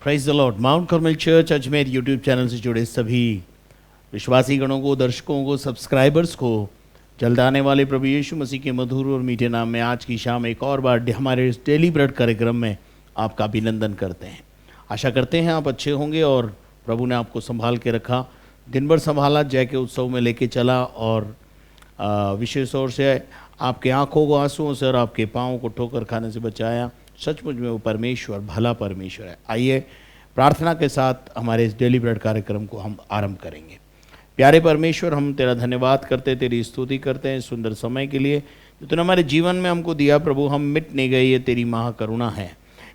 Praise the Lord. Mount Carmel church Ajmer YouTube channel से जुड़े सभी विश्वासी गणों को, दर्शकों को, सब्सक्राइबर्स को जल्द आने वाले प्रभु यीशु मसीह के मधुर और मीठे नाम में आज की शाम एक और बार हमारे इस डेली ब्रेड कार्यक्रम में आपका अभिनंदन करते हैं। आशा करते हैं आप अच्छे होंगे और प्रभु ने आपको संभाल के रखा, दिन भर संभाला, जय के उत्सव में लेके चला और विशेष तौर से आपके आँखों को आंसुओं से और आपके पाँव को ठोकर खाने से बचाया। सचमुच में वो परमेश्वर भला परमेश्वर है। आइए प्रार्थना के साथ हमारे इस डेली ब्रेड कार्यक्रम को हम आरंभ करेंगे। प्यारे परमेश्वर, हम तेरा धन्यवाद करते, तेरी स्तुति करते हैं सुंदर समय के लिए जो तूने हमारे जीवन में हमको दिया। प्रभु, हम मिट नहीं गए, ये तेरी महाकरुणा है।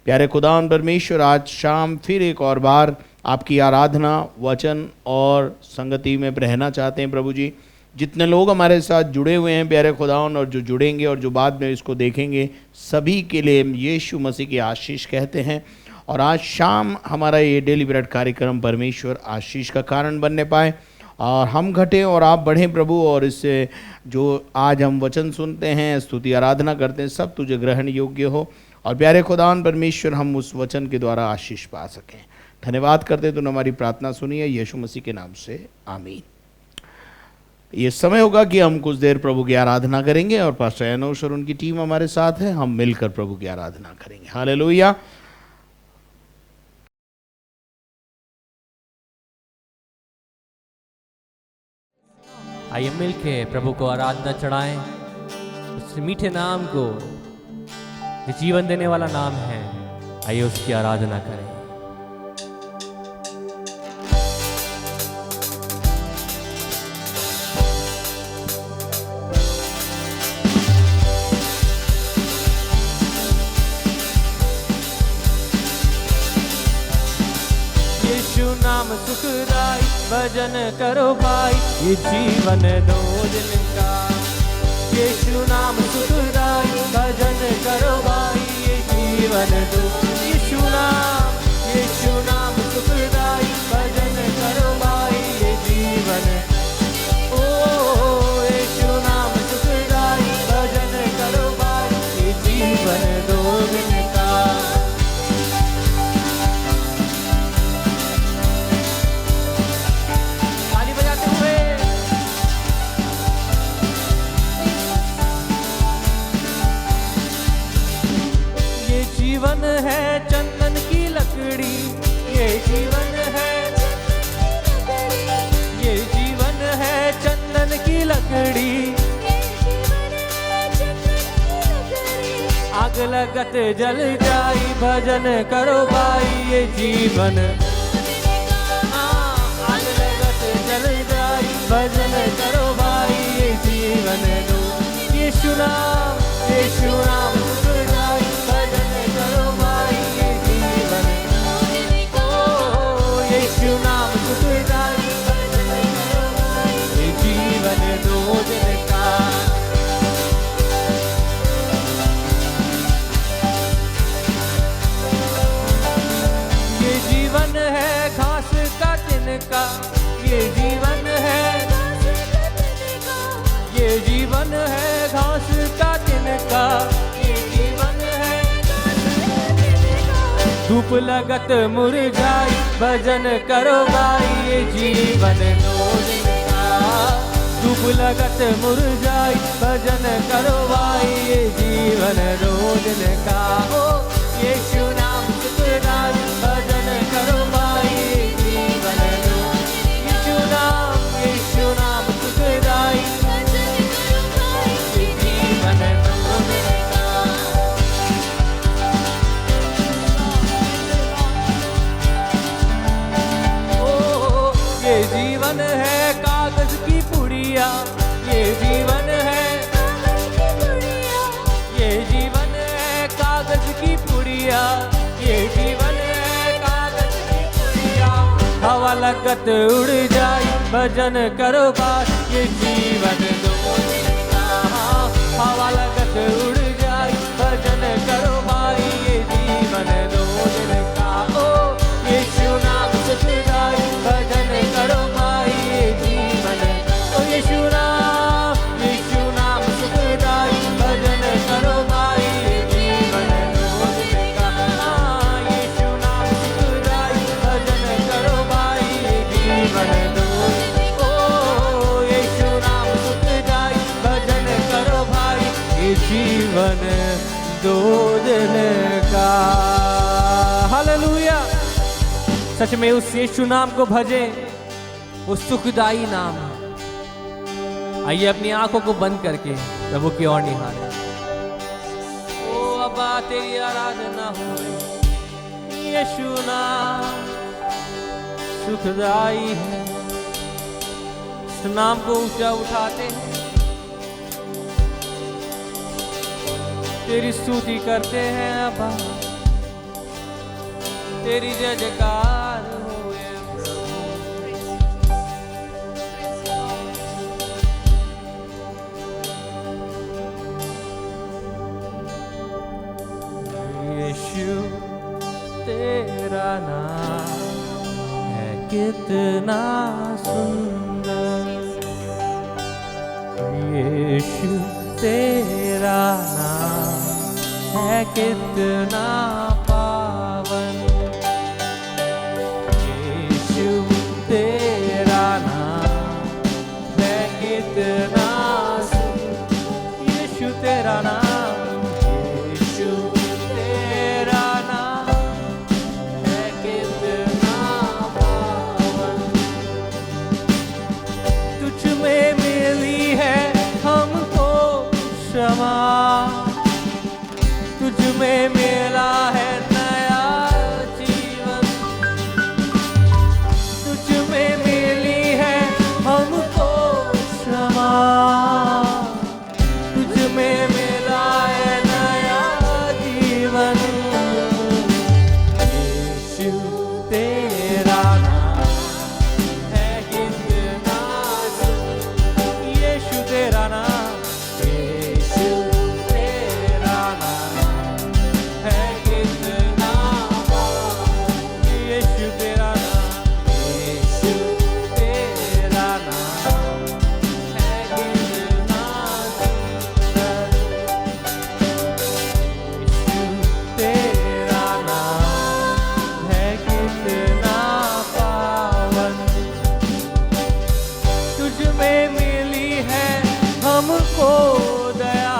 प्यारे खुदावन परमेश्वर, आज शाम फिर एक और बार आपकी आराधना, वचन और संगति में रहना चाहते हैं। प्रभु जी, जितने लोग हमारे साथ जुड़े हुए हैं प्यारे खुदावन, और जो जुड़ेंगे और जो बाद में इसको देखेंगे, सभी के लिए यीशु मसीह की आशीष कहते हैं। और आज शाम हमारा ये डेली ब्रेड कार्यक्रम परमेश्वर आशीष का कारण बनने पाए और हम घटें और आप बढ़ें प्रभु। और इससे जो आज हम वचन सुनते हैं, स्तुति आराधना करते हैं, सब तुझे ग्रहण योग्य हो। और प्यारे खुदावन परमेश्वर, हम उस वचन के द्वारा आशीष पा सकें। धन्यवाद करते तूने हमारी प्रार्थना सुनी है, यीशु मसीह के नाम से आमीन। ये समय होगा कि हम कुछ देर प्रभु की आराधना करेंगे और पास्टर एनोश और उनकी टीम हमारे साथ है, हम मिलकर प्रभु की आराधना करेंगे। हालेलुया। आइए मिलके प्रभु को आराधना चढ़ाएं, उस मीठे नाम को जो जीवन देने वाला नाम है। आइए उसकी आराधना करें। नाम सुखदाई भजन करो भाई, ये जीवन दो दिन का। यीशु नाम सुखदाई भजन करो भाई, ये जीवन दो। यीशु नाम सुखदाई भजन करो भाई, ये जीवन। ओ यीशु नाम सुखदाई भजन करो भाई, ये जीवन दो दिन का। जीवन है चंदन की लकड़ी, ये जीवन है, ये जीवन है चंदन की लकड़ी। आग लगत जल जाई भजन करो भाई, ये जीवन। आग लगत जल जाई भजन करो भाई, ये जीवन दो। यीशु नाम सुखदाई भजन करो भाई, ये जीवन। ओ यीशु नाम सुखदाई भजन करो भाई, ये जीवन दो दिन का। ये जीवन है घास का तिनका, ये जीवन है, ये जीवन है घास का तिनका, ये जीवन है। धूप लगत मुरझाई भजन करो भाई, ये जीवन दो दिन का। धूप लगत मुरझाई भजन करो भाई, ये जीवन दो दिन का। ओ यीशु नाम सुखदाई भजन करो भाई, ये जीवन दो। यीशु नाम सुखदाई भजन करो भाई, ये जीवन दो दिन का। ओ ये जीवन है कागज की पुड़िया, ये जीवन है, ये जीवन है कागज की पुड़िया, ये जीवन है कागज की पुड़िया। हवा लगत उड़ जाई भजन करो भाई, ये जीवन दो दिन का। हवा लगत उड़ जाई भजन करो भाई, ये जीवन दो दिन का। ओ यीशु नाम सुखदाई भजन करो भाई, ये जीवन। ओ यीशु नाम सुखदाई भजन करो भाई, ये जीवन दो दिन का। यीशु नाम सुखदाई जीवन दो दिन का। हालेलुया। सच में उस यीशु नाम को भजे, वो सुखदाई नाम है। आइए अपनी आंखों को बंद करके प्रभु की ओर निहारें। ओ अब्बा तेरी आराधना हो, यीशु नाम सुखदाई है। इस नाम को ऊंचा उठाते हैं, तेरी स्तुति करते हैं अब्बा, तेरी जय जयकार होए प्रभु। यीशु तेरा नाम है कितना सुंदर, यीशु तेरा नाम है कितना पावन, यीशु तेरा नाम है कितना सुंदर, यीशु तेरा नाम, यीशु तेरा नाम है कितना पावन। तुझ में मिली है हमको क्षमा, तुझ में मिला है नया जीवन, तुझ में मिली है हमको क्षमा, तुझ में मिला है नया जीवन। यीशु तेरा नाम है कितना सुंदर, यीशु तेरा नाम, यीशु तेरा नाम है कितना पावन, यीशु तेरा नाम, यीशु तेरा नाम है कितना सुंदर, यीशु तेरा नाम है कितना पावन। तुझ में मिली है हमको दया,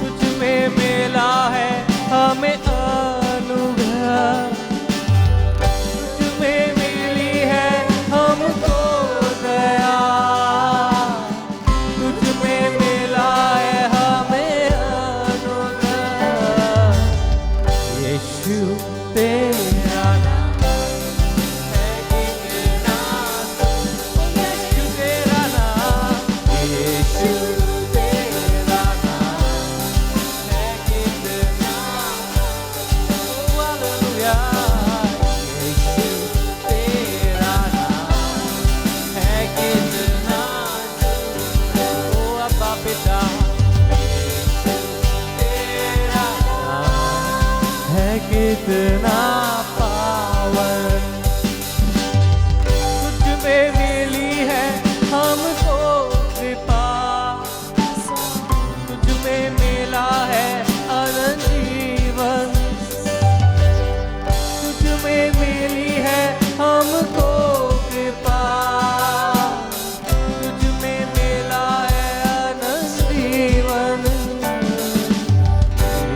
तुझ में मिला है हमें अनुग्रह, तुझ में मिली है हमको दया, तुझ में मिला है हमें अनुग्रह। यीशु तेरा नाम है कितना सुंदर, यीशु तेरा नाम, यीशु तेरा नाम है कितना, ओ हालेलुया। यीशु तेरा नाम है कितना सुंदर, ओ अब्बा पिता, यीशु तेरा नाम है कितना पावन। तुझ में मिली है हमको कृपा, तुझ में मिला है अनंत जीवन, तुझ में मिली है हमको कृपा, तुझ में मिला है अनंत जीवन।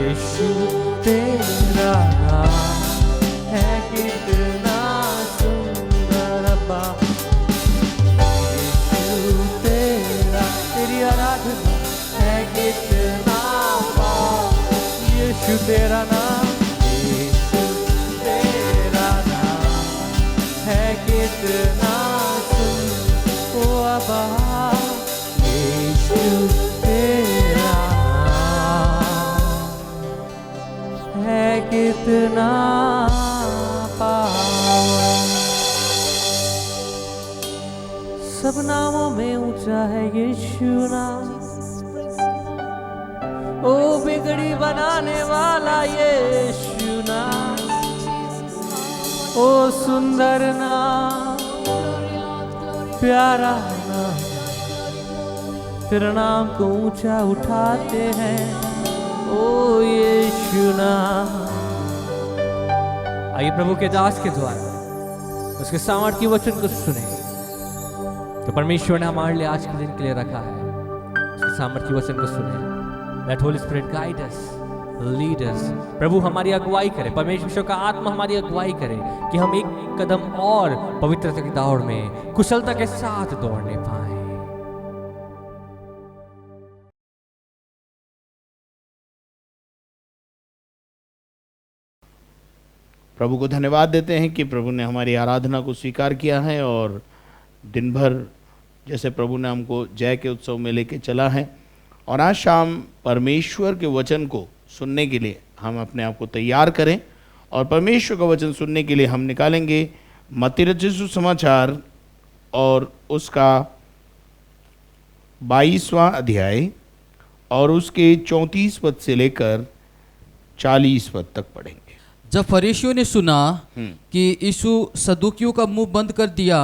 यीशु तेरा नाम है कितना सुंदर अब्बा, यीशु तेरा, तेरी आराधना है कितना पावन, यीशु तेरा नाम, यीशु तेरा नाम है कितना सुंदर, ओ अब्बा, यीशु तेरा नाम है कितना पावन। सब नामों में ऊंचा है यीशु नाम, ओ बिगड़ी बनाने वाला यीशु नाम, ओ सुंदर नाम, प्यारा नाम, तेरा नाम को ऊंचा उठाते हैं, ओ यीशु नाम। आइए प्रभु के दास के द्वारा उसके सामर्थ की वचन को सुने, तो परमेश्वर ने हमारे लिए आज के दिन के लिए रखा है, उसके सामर्थ की वचन को सुने। Let Holy Spirit guide us, lead us. प्रभु हमारी अगुवाई करे, परमेश्वर का आत्मा हमारी अगुवाई करे कि हम एक कदम और पवित्रता की दौड़ में कुशलता के साथ दौड़ने पाए। प्रभु को धन्यवाद देते हैं कि प्रभु ने हमारी आराधना को स्वीकार किया है और दिन भर जैसे प्रभु ने हमको जय के उत्सव में लेके चला है, और आज शाम परमेश्वर के वचन को सुनने के लिए हम अपने आप को तैयार करें और परमेश्वर का वचन सुनने के लिए हम निकालेंगे मत्ती रचित सुसमाचार और उसका 22वां अध्याय और उसके 34 पद से लेकर 40 पद तक पढ़ेंगे। जब फरीसियों ने सुना कि यीशु सदूकियों का मुंह बंद कर दिया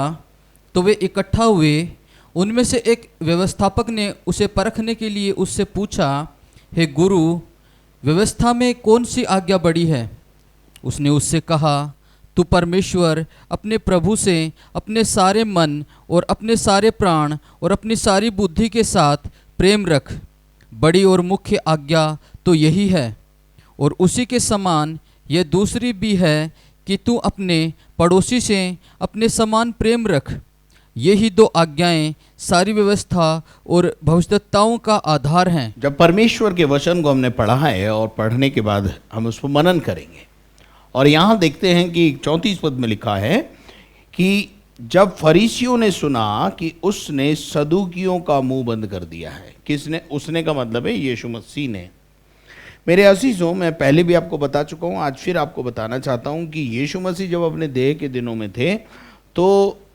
तो वे इकट्ठा हुए। उनमें से एक व्यवस्थापक ने उसे परखने के लिए उससे पूछा, हे गुरु, व्यवस्था में कौन सी आज्ञा बड़ी है? उसने उससे कहा, तू परमेश्वर अपने प्रभु से अपने सारे मन और अपने सारे प्राण और अपनी सारी बुद्धि के साथ प्रेम रख। बड़ी और मुख्य आज्ञा तो यही है, और उसी के समान यह दूसरी भी है कि तू अपने पड़ोसी से अपने समान प्रेम रख। यही दो आज्ञाएं सारी व्यवस्था और भविष्यद्वक्ताओं का आधार हैं। जब परमेश्वर के वचन को हमने पढ़ा है और पढ़ने के बाद हम उस पर मनन करेंगे, और यहाँ देखते हैं कि 34 पद में लिखा है कि जब फरीसियों ने सुना कि उसने सदूकियों का मुंह बंद कर दिया है। किसने? उसने का मतलब है यीशु मसीह ने। मेरे अजीजों, मैं पहले भी आपको बता चुका हूँ, आज फिर आपको बताना चाहता हूँ कि यीशु मसीह जब अपने देह के दिनों में थे तो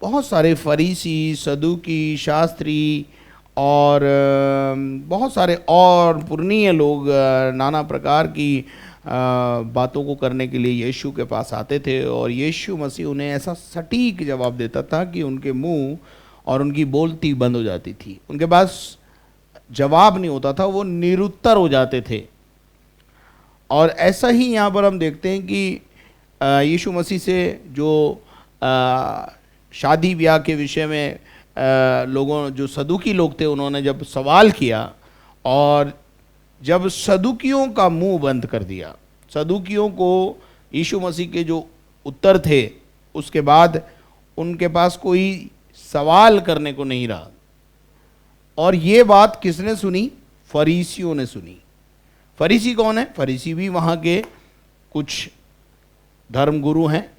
बहुत सारे फरीसी, सदूकी, शास्त्री और बहुत सारे और पुरनीय लोग नाना प्रकार की बातों को करने के लिए यीशु के पास आते थे, और यीशु मसीह उन्हें ऐसा सटीक जवाब देता था कि उनके मुंह और उनकी बोलती बंद हो जाती थी। उनके पास जवाब नहीं होता था, वो निरुत्तर हो जाते थे। और ऐसा ही यहाँ पर हम देखते हैं कि यीशु मसीह से जो शादी ब्याह के विषय में लोगों, जो सदूकी लोग थे, उन्होंने जब सवाल किया और जब सदूकियों का मुंह बंद कर दिया, सदूकियों को यीशु मसीह के जो उत्तर थे उसके बाद उनके पास कोई सवाल करने को नहीं रहा। और ये बात किसने सुनी? फरीसियों ने सुनी। फरीसी कौन है? फरीसी भी वहाँ के कुछ धर्मगुरु हैं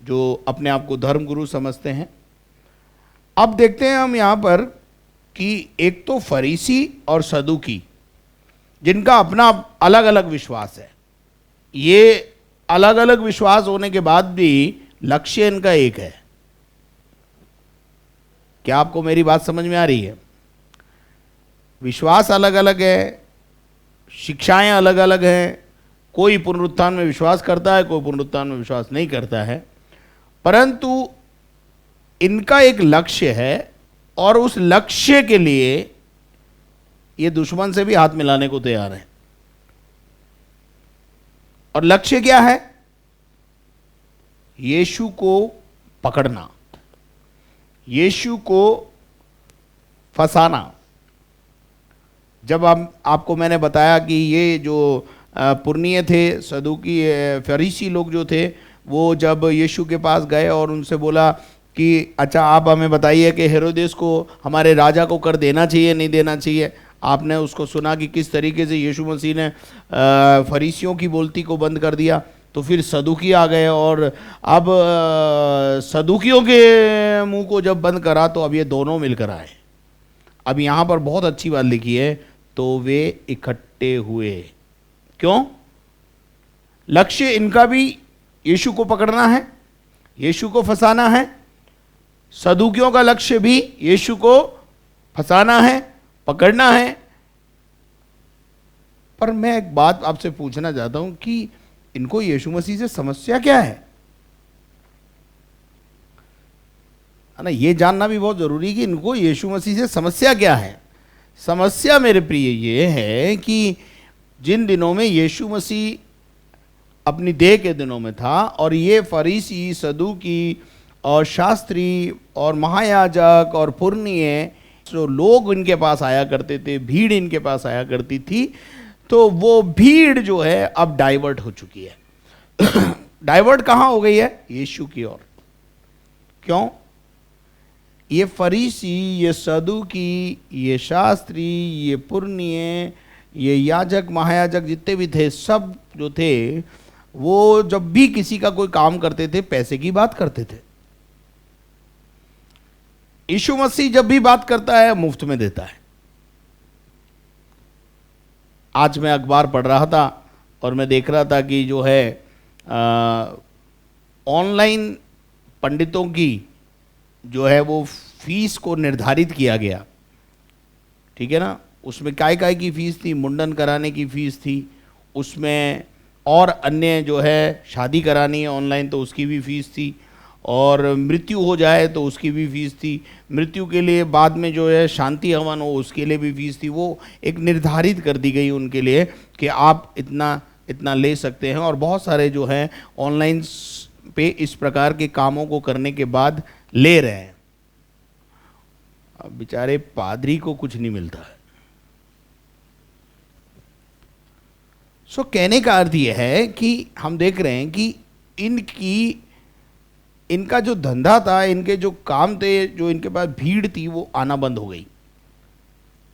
जो अपने आप को धर्मगुरु समझते हैं। अब देखते हैं हम यहाँ पर कि एक तो फरीसी और सदूकी, जिनका अपना अलग अलग विश्वास है। ये अलग अलग विश्वास होने के बाद भी लक्ष्य इनका एक है। क्या आपको मेरी बात समझ में आ रही है? विश्वास अलग अलग है, शिक्षाएं अलग अलग हैं। कोई पुनरुत्थान में विश्वास करता है, कोई पुनरुत्थान में विश्वास नहीं करता है, परंतु इनका एक लक्ष्य है और उस लक्ष्य के लिए ये दुश्मन से भी हाथ मिलाने को तैयार है। और लक्ष्य क्या है? यीशु को पकड़ना, यीशु को फंसाना। जब आपको मैंने बताया कि ये जो पुरनीय थे, सदूकी, फरीसी लोग जो थे, वो जब यीशु के पास गए और उनसे बोला कि अच्छा आप हमें बताइए कि हेरोदेस को हमारे राजा को कर देना चाहिए नहीं देना चाहिए। आपने उसको सुना कि किस तरीके से यीशु मसीह ने फरीसियों की बोलती को बंद कर दिया। तो फिर सदूकी आ गए और अब सदूकियों के मुंह को जब बंद करा तो अब ये दोनों मिलकर आए। अब यहाँ पर बहुत अच्छी बात लिखी है, तो वे इकट्ठे हुए। क्यों? लक्ष्य इनका भी यीशु को पकड़ना है, यीशु को फंसाना है। सदूकियों का लक्ष्य भी यीशु को फंसाना है, पकड़ना है। पर मैं एक बात आपसे पूछना चाहता हूं कि इनको यीशु मसीह से समस्या क्या है ना? ये जानना भी बहुत जरूरी है कि इनको यीशु मसीह से समस्या क्या है। समस्या मेरे प्रिय ये है कि जिन दिनों में यीशु मसीह अपनी देह के दिनों में था और ये फरीसी, सदूकी और शास्त्री और महायाजक और पुरनीय जो लोग इनके पास आया करते थे, भीड़ इनके पास आया करती थी, तो वो भीड़ जो है अब डाइवर्ट हो चुकी है। डाइवर्ट कहाँ हो गई है? यीशु की ओर। क्यों? ये फरीसी, ये सदूकी, ये शास्त्री, ये पुरनिये, ये याजक महायाजक जितने भी थे, सब जो थे वो जब भी किसी का कोई काम करते थे पैसे की बात करते थे। यीशु मसीह जब भी बात करता है मुफ्त में देता है। आज मैं अखबार पढ़ रहा था और मैं देख रहा था कि जो है ऑनलाइन पंडितों की जो है वो फीस को निर्धारित किया गया, ठीक है ना। उसमें काय की फीस थी, मुंडन कराने की फीस थी, उसमें और अन्य जो है शादी करानी है ऑनलाइन तो उसकी भी फीस थी, और मृत्यु हो जाए तो उसकी भी फीस थी, मृत्यु के लिए बाद में जो है शांति हवन हो उसके लिए भी फीस थी। वो एक निर्धारित कर दी गई उनके लिए कि आप इतना इतना ले सकते हैं। और बहुत सारे जो हैं ऑनलाइन पे इस प्रकार के कामों को करने के बाद ले रहे हैं। अब बेचारे पादरी को कुछ नहीं मिलता है। सो कहने का अर्थ यह है कि हम देख रहे हैं कि इनका जो धंधा था, इनके जो काम थे, जो इनके पास भीड़ थी वो आना बंद हो गई।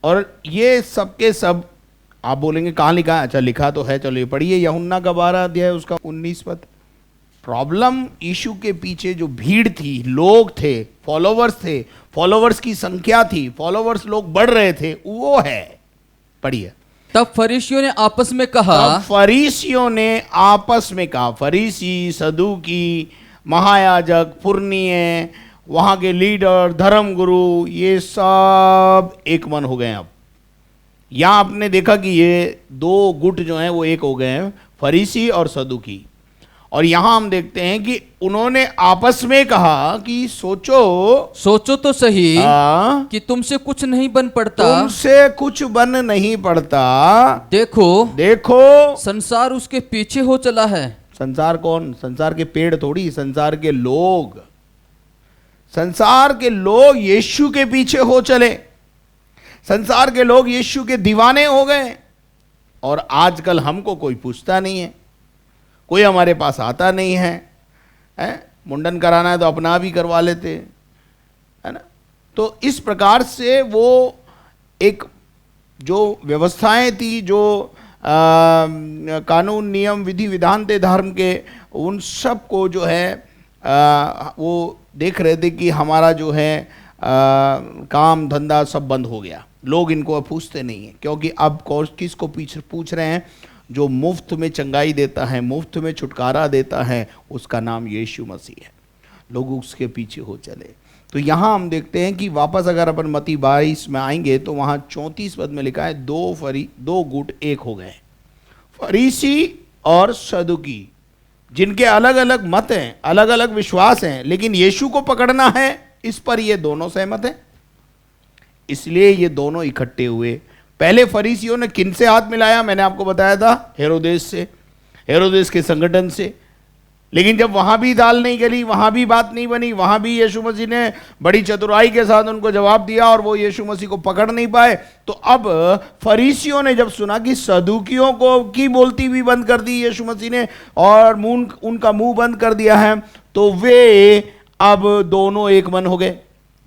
और ये सब के सब आप बोलेंगे कहाँ लिखा है? अच्छा लिखा तो है, चलो ये पढ़िए, यूहन्ना का 12 अध्याय उसका 19 पद। प्रॉब्लम यीशु के पीछे जो भीड़ थी, लोग थे, फॉलोवर्स थे, फॉलोवर्स की संख्या थी, फॉलोवर्स लोग बढ़ रहे थे, वो है। पढ़िए। तब फरीसियों ने आपस में कहा, तब फरीसियों ने आपस में कहा, फरीसी, सदूकी, महायाजक, पुरनिये, वहां के लीडर, धर्मगुरु, ये सब एक मन हो गए। अब यहां आपने देखा कि ये दो गुट जो हैं वो एक हो गए हैं, फरीसी और सदूकी। और यहां हम देखते हैं कि उन्होंने आपस में कहा कि सोचो तो सही कि तुमसे कुछ नहीं बन पड़ता, तुमसे कुछ बन नहीं पड़ता। देखो संसार उसके पीछे हो चला है। संसार कौन? संसार के पेड़ थोड़ी, संसार के लोग। संसार के लोग यीशु के पीछे हो चले, संसार के लोग यीशु के दीवाने हो गए। और आजकल हमको कोई पूछता नहीं है, कोई हमारे पास आता नहीं है, मुंडन कराना है तो अपना भी करवा लेते है ना। तो इस प्रकार से वो एक जो व्यवस्थाएं थी, जो कानून, नियम, विधि विधान थे धर्म के, उन सब को जो है वो देख रहे थे कि हमारा जो है काम धंधा सब बंद हो गया। लोग इनको अब पूछते नहीं हैं, क्योंकि अब किसको पूछ रहे हैं? जो मुफ्त में चंगाई देता है, मुफ्त में छुटकारा देता है, उसका नाम यीशु मसीह है। लोग उसके पीछे हो चले। तो यहाँ हम देखते हैं कि वापस अगर अपन मत्ती 22 में आएंगे तो वहाँ 34 पद में लिखा है, दो गुट एक हो गए, फरीसी और सदूकी, जिनके अलग अलग मत हैं, अलग अलग विश्वास हैं, लेकिन यीशु को पकड़ना है, इस पर ये दोनों सहमत हैं। इसलिए ये दोनों इकट्ठे हुए। पहले फरीसियों ने किन से हाथ मिलाया? मैंने आपको बताया था, हेरोदेस से, हेरोदेस के संगठन से। लेकिन जब वहां भी दाल नहीं गली, वहां भी बात नहीं बनी, वहां भी यीशु मसीह ने बड़ी चतुराई के साथ उनको जवाब दिया और वो यीशु मसीह को पकड़ नहीं पाए, तो अब फरीसियों ने जब सुना कि सदूकियों को की बोलती भी बंद कर दी यीशु मसीह ने और उनका मुंह बंद कर दिया है, तो वे अब दोनों एक मन हो गए।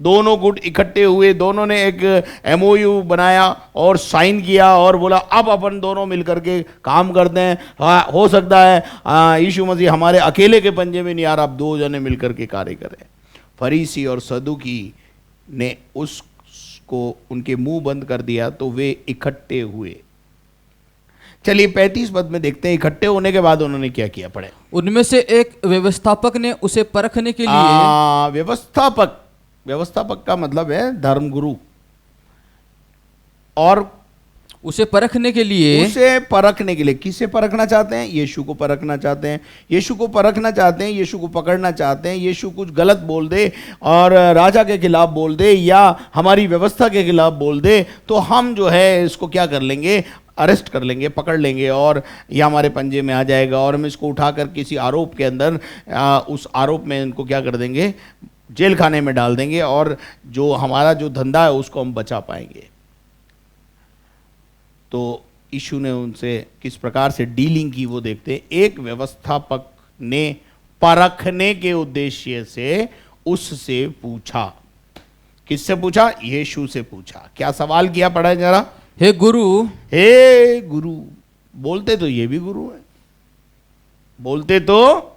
दोनों गुट इकट्ठे हुए, दोनों ने एक MOU बनाया और साइन किया और बोला अब अपन दोनों मिलकर के काम करते हैं। हो सकता है यीशु मसीह हमारे अकेले के पंजे में नहीं आ रहा, अब दो जने मिलकर के कार्य करें। फरीसी और सदूकी ने उसको उनके मुंह बंद कर दिया, तो वे इकट्ठे हुए। चलिए 35 पद में देखते हैं, इकट्ठे होने के बाद उन्होंने क्या किया। पढ़े। उनमें से एक व्यवस्थापक ने उसे परखने के लिए, व्यवस्थापक का मतलब है धर्मगुरु, और उसे परखने के लिए किसे परखना चाहते हैं? यीशु को परखना चाहते हैं। यीशु को परखना चाहते हैं, यीशु को पकड़ना चाहते हैं। यीशु कुछ गलत बोल दे और राजा के खिलाफ बोल दे या हमारी व्यवस्था के खिलाफ बोल दे, तो हम जो है इसको क्या कर लेंगे? अरेस्ट कर लेंगे, पकड़ लेंगे और यह हमारे पंजे में आ जाएगा और हम इसको उठाकर किसी आरोप के अंदर उस आरोप में इनको क्या कर देंगे? जेल खाने में डाल देंगे और जो हमारा जो धंधा है उसको हम बचा पाएंगे। तो यीशु ने उनसे किस प्रकार से डीलिंग की वो देखते हैं। एक व्यवस्थापक ने परखने के उद्देश्य से उससे पूछा। किससे पूछा? यीशु से पूछा। क्या सवाल किया? पढ़ा जरा। हे गुरु, हे गुरु। बोलते तो ये भी गुरु हैं, बोलते तो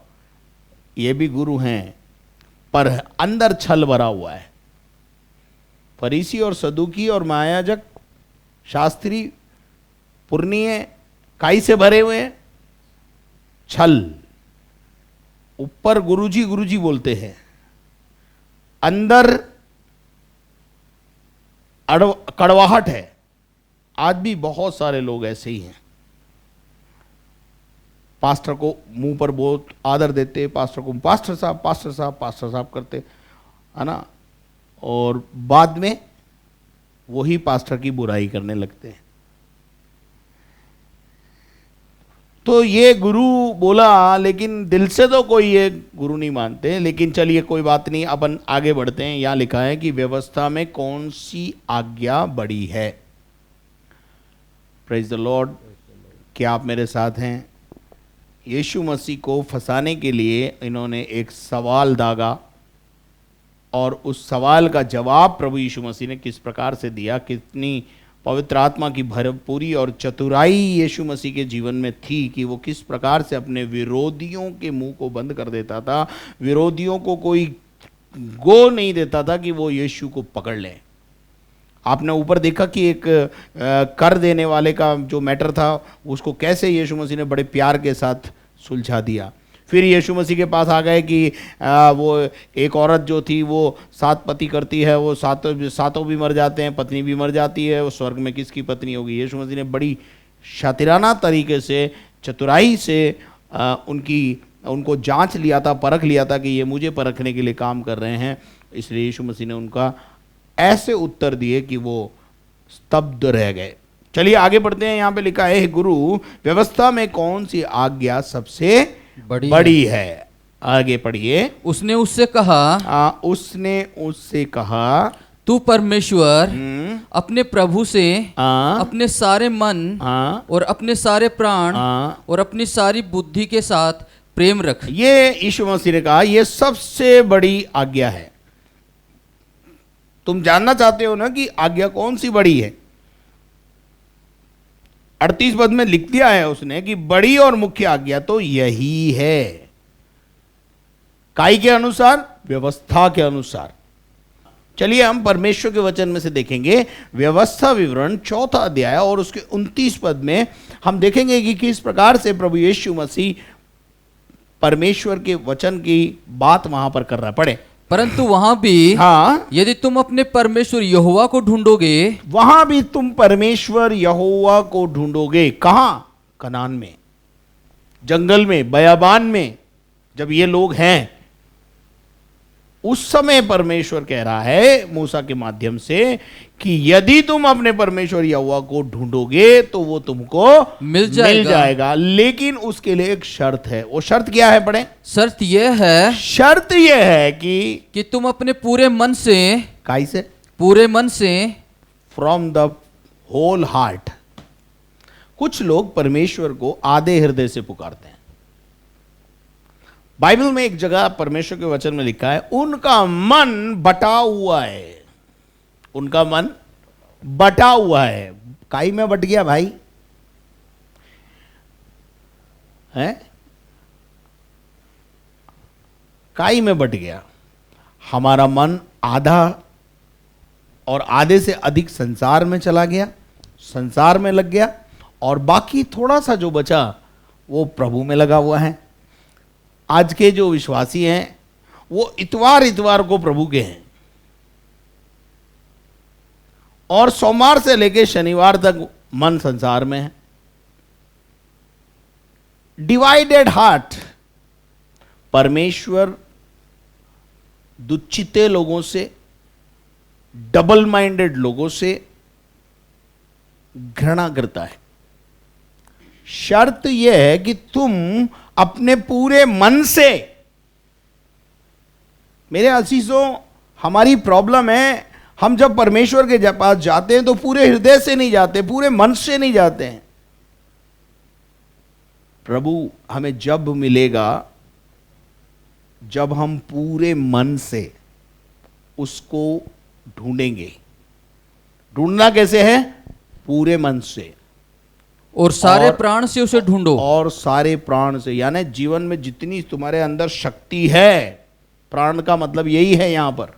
ये भी गुरु हैं, पर अंदर छल भरा हुआ है। फरीसी और सदूकी और महायाजक शास्त्री पुरनिये काई से भरे हुए हैं? छल। ऊपर गुरुजी बोलते हैं, अंदर कड़वाहट है। आज भी बहुत सारे लोग ऐसे ही हैं। पास्टर को मुंह पर बहुत आदर देते, पास्टर को पास्टर साहब पास्टर साहब पास्टर साहब करते, है ना, और बाद में वही पास्टर की बुराई करने लगते हैं। तो ये गुरु बोला, लेकिन दिल से तो कोई ये गुरु नहीं मानते। लेकिन चलिए कोई बात नहीं, अपन आगे बढ़ते हैं। यहां लिखा है कि व्यवस्था में कौन सी आज्ञा बड़ी है। Praise the Lord. क्या आप मेरे साथ हैं? यीशु मसीह को फंसाने के लिए इन्होंने एक सवाल दागा और उस सवाल का जवाब प्रभु यीशु मसीह ने किस प्रकार से दिया। कितनी पवित्र आत्मा की भरपूरी और चतुराई यीशु मसीह के जीवन में थी कि वो किस प्रकार से अपने विरोधियों के मुंह को बंद कर देता था। विरोधियों को कोई गो नहीं देता था कि वो यीशु को पकड़ लें। आपने ऊपर देखा कि एक कर देने वाले का जो मैटर था उसको कैसे यीशु मसीह ने बड़े प्यार के साथ सुलझा दिया। फिर यीशु मसीह के पास आ गए कि वो एक औरत जो थी वो 7 पति करती है, वो सातों भी मर जाते हैं, पत्नी भी मर जाती है, वो स्वर्ग में किसकी पत्नी होगी। यीशु मसीह ने बड़ी शातिराना तरीके से, चतुराई से उनको जांच लिया था, परख लिया था कि ये मुझे परखने के लिए काम कर रहे हैं। इसलिए यीशु मसीह ने उनका ऐसे उत्तर दिए कि वो स्तब्ध रह गए। चलिए आगे बढ़ते हैं। यहाँ पे लिखा है, गुरु, व्यवस्था में कौन सी आज्ञा सबसे बड़ी है? आगे पढ़िए। उसने उससे कहा, तू परमेश्वर अपने प्रभु से अपने सारे मन और अपने सारे प्राण और अपनी सारी बुद्धि के साथ प्रेम रख। ये यीशु मसीह ने कहा, ये सबसे बड़ी आज्ञा है। तुम जानना चाहते हो ना कि आज्ञा कौन सी बड़ी है? 38 पद में लिख दिया है उसने कि बड़ी और मुख्य आज्ञा तो यही है। काई के अनुसार? व्यवस्था के अनुसार। चलिए हम परमेश्वर के वचन में से देखेंगे व्यवस्था विवरण 4 अध्याय और उसके 29 पद में हम देखेंगे कि किस प्रकार से प्रभु यीशु मसीह परमेश्वर के वचन की बात वहां पर कर रहा है। पढ़े। परंतु वहां भी यदि तुम अपने परमेश्वर यहोवा को ढूंढोगे, वहां भी तुम परमेश्वर यहोवा को ढूंढोगे। कहां? कनान में, जंगल में, बयाबान में, जब ये लोग हैं उस समय परमेश्वर कह रहा है मूसा के माध्यम से कि यदि तुम अपने परमेश्वर यहोवा को ढूंढोगे तो वो तुमको मिल जाएगा। लेकिन उसके लिए एक शर्त है। वो शर्त क्या है? पढ़े। शर्त यह है कि तुम अपने पूरे मन से, काई से? पूरे मन से, फ्रॉम द होल हार्ट। कुछ लोग परमेश्वर को आधे हृदय से पुकारते हैं। बाइबल में एक जगह परमेश्वर के वचन में लिखा है, उनका मन बटा हुआ है। उनका मन बटा हुआ है। काई में बट गया भाई, है? काई में बट गया। हमारा मन आधा और आधे से अधिक संसार में चला गया, संसार में लग गया, और बाकी थोड़ा सा जो बचा वो प्रभु में लगा हुआ है। आज के जो विश्वासी हैं वो इतवार को प्रभु के हैं, और सोमवार से लेकर शनिवार तक मन संसार में है। Divided heart. परमेश्वर दुचिते लोगों से, डबल माइंडेड लोगों से घृणा करता है। शर्त यह है कि तुम अपने पूरे मन से, मेरे अजीजों, हमारी प्रॉब्लम है, हम जब परमेश्वर के पास जाते हैं तो पूरे हृदय से नहीं जाते, पूरे मन से नहीं जाते हैं। प्रभु हमें जब मिलेगा जब हम पूरे मन से उसको ढूंढेंगे। ढूंढना कैसे है? पूरे मन से और सारे प्राण से उसे ढूंढो। और सारे प्राण से, यानी जीवन में जितनी तुम्हारे अंदर शक्ति है, प्राण का मतलब यही है यहां पर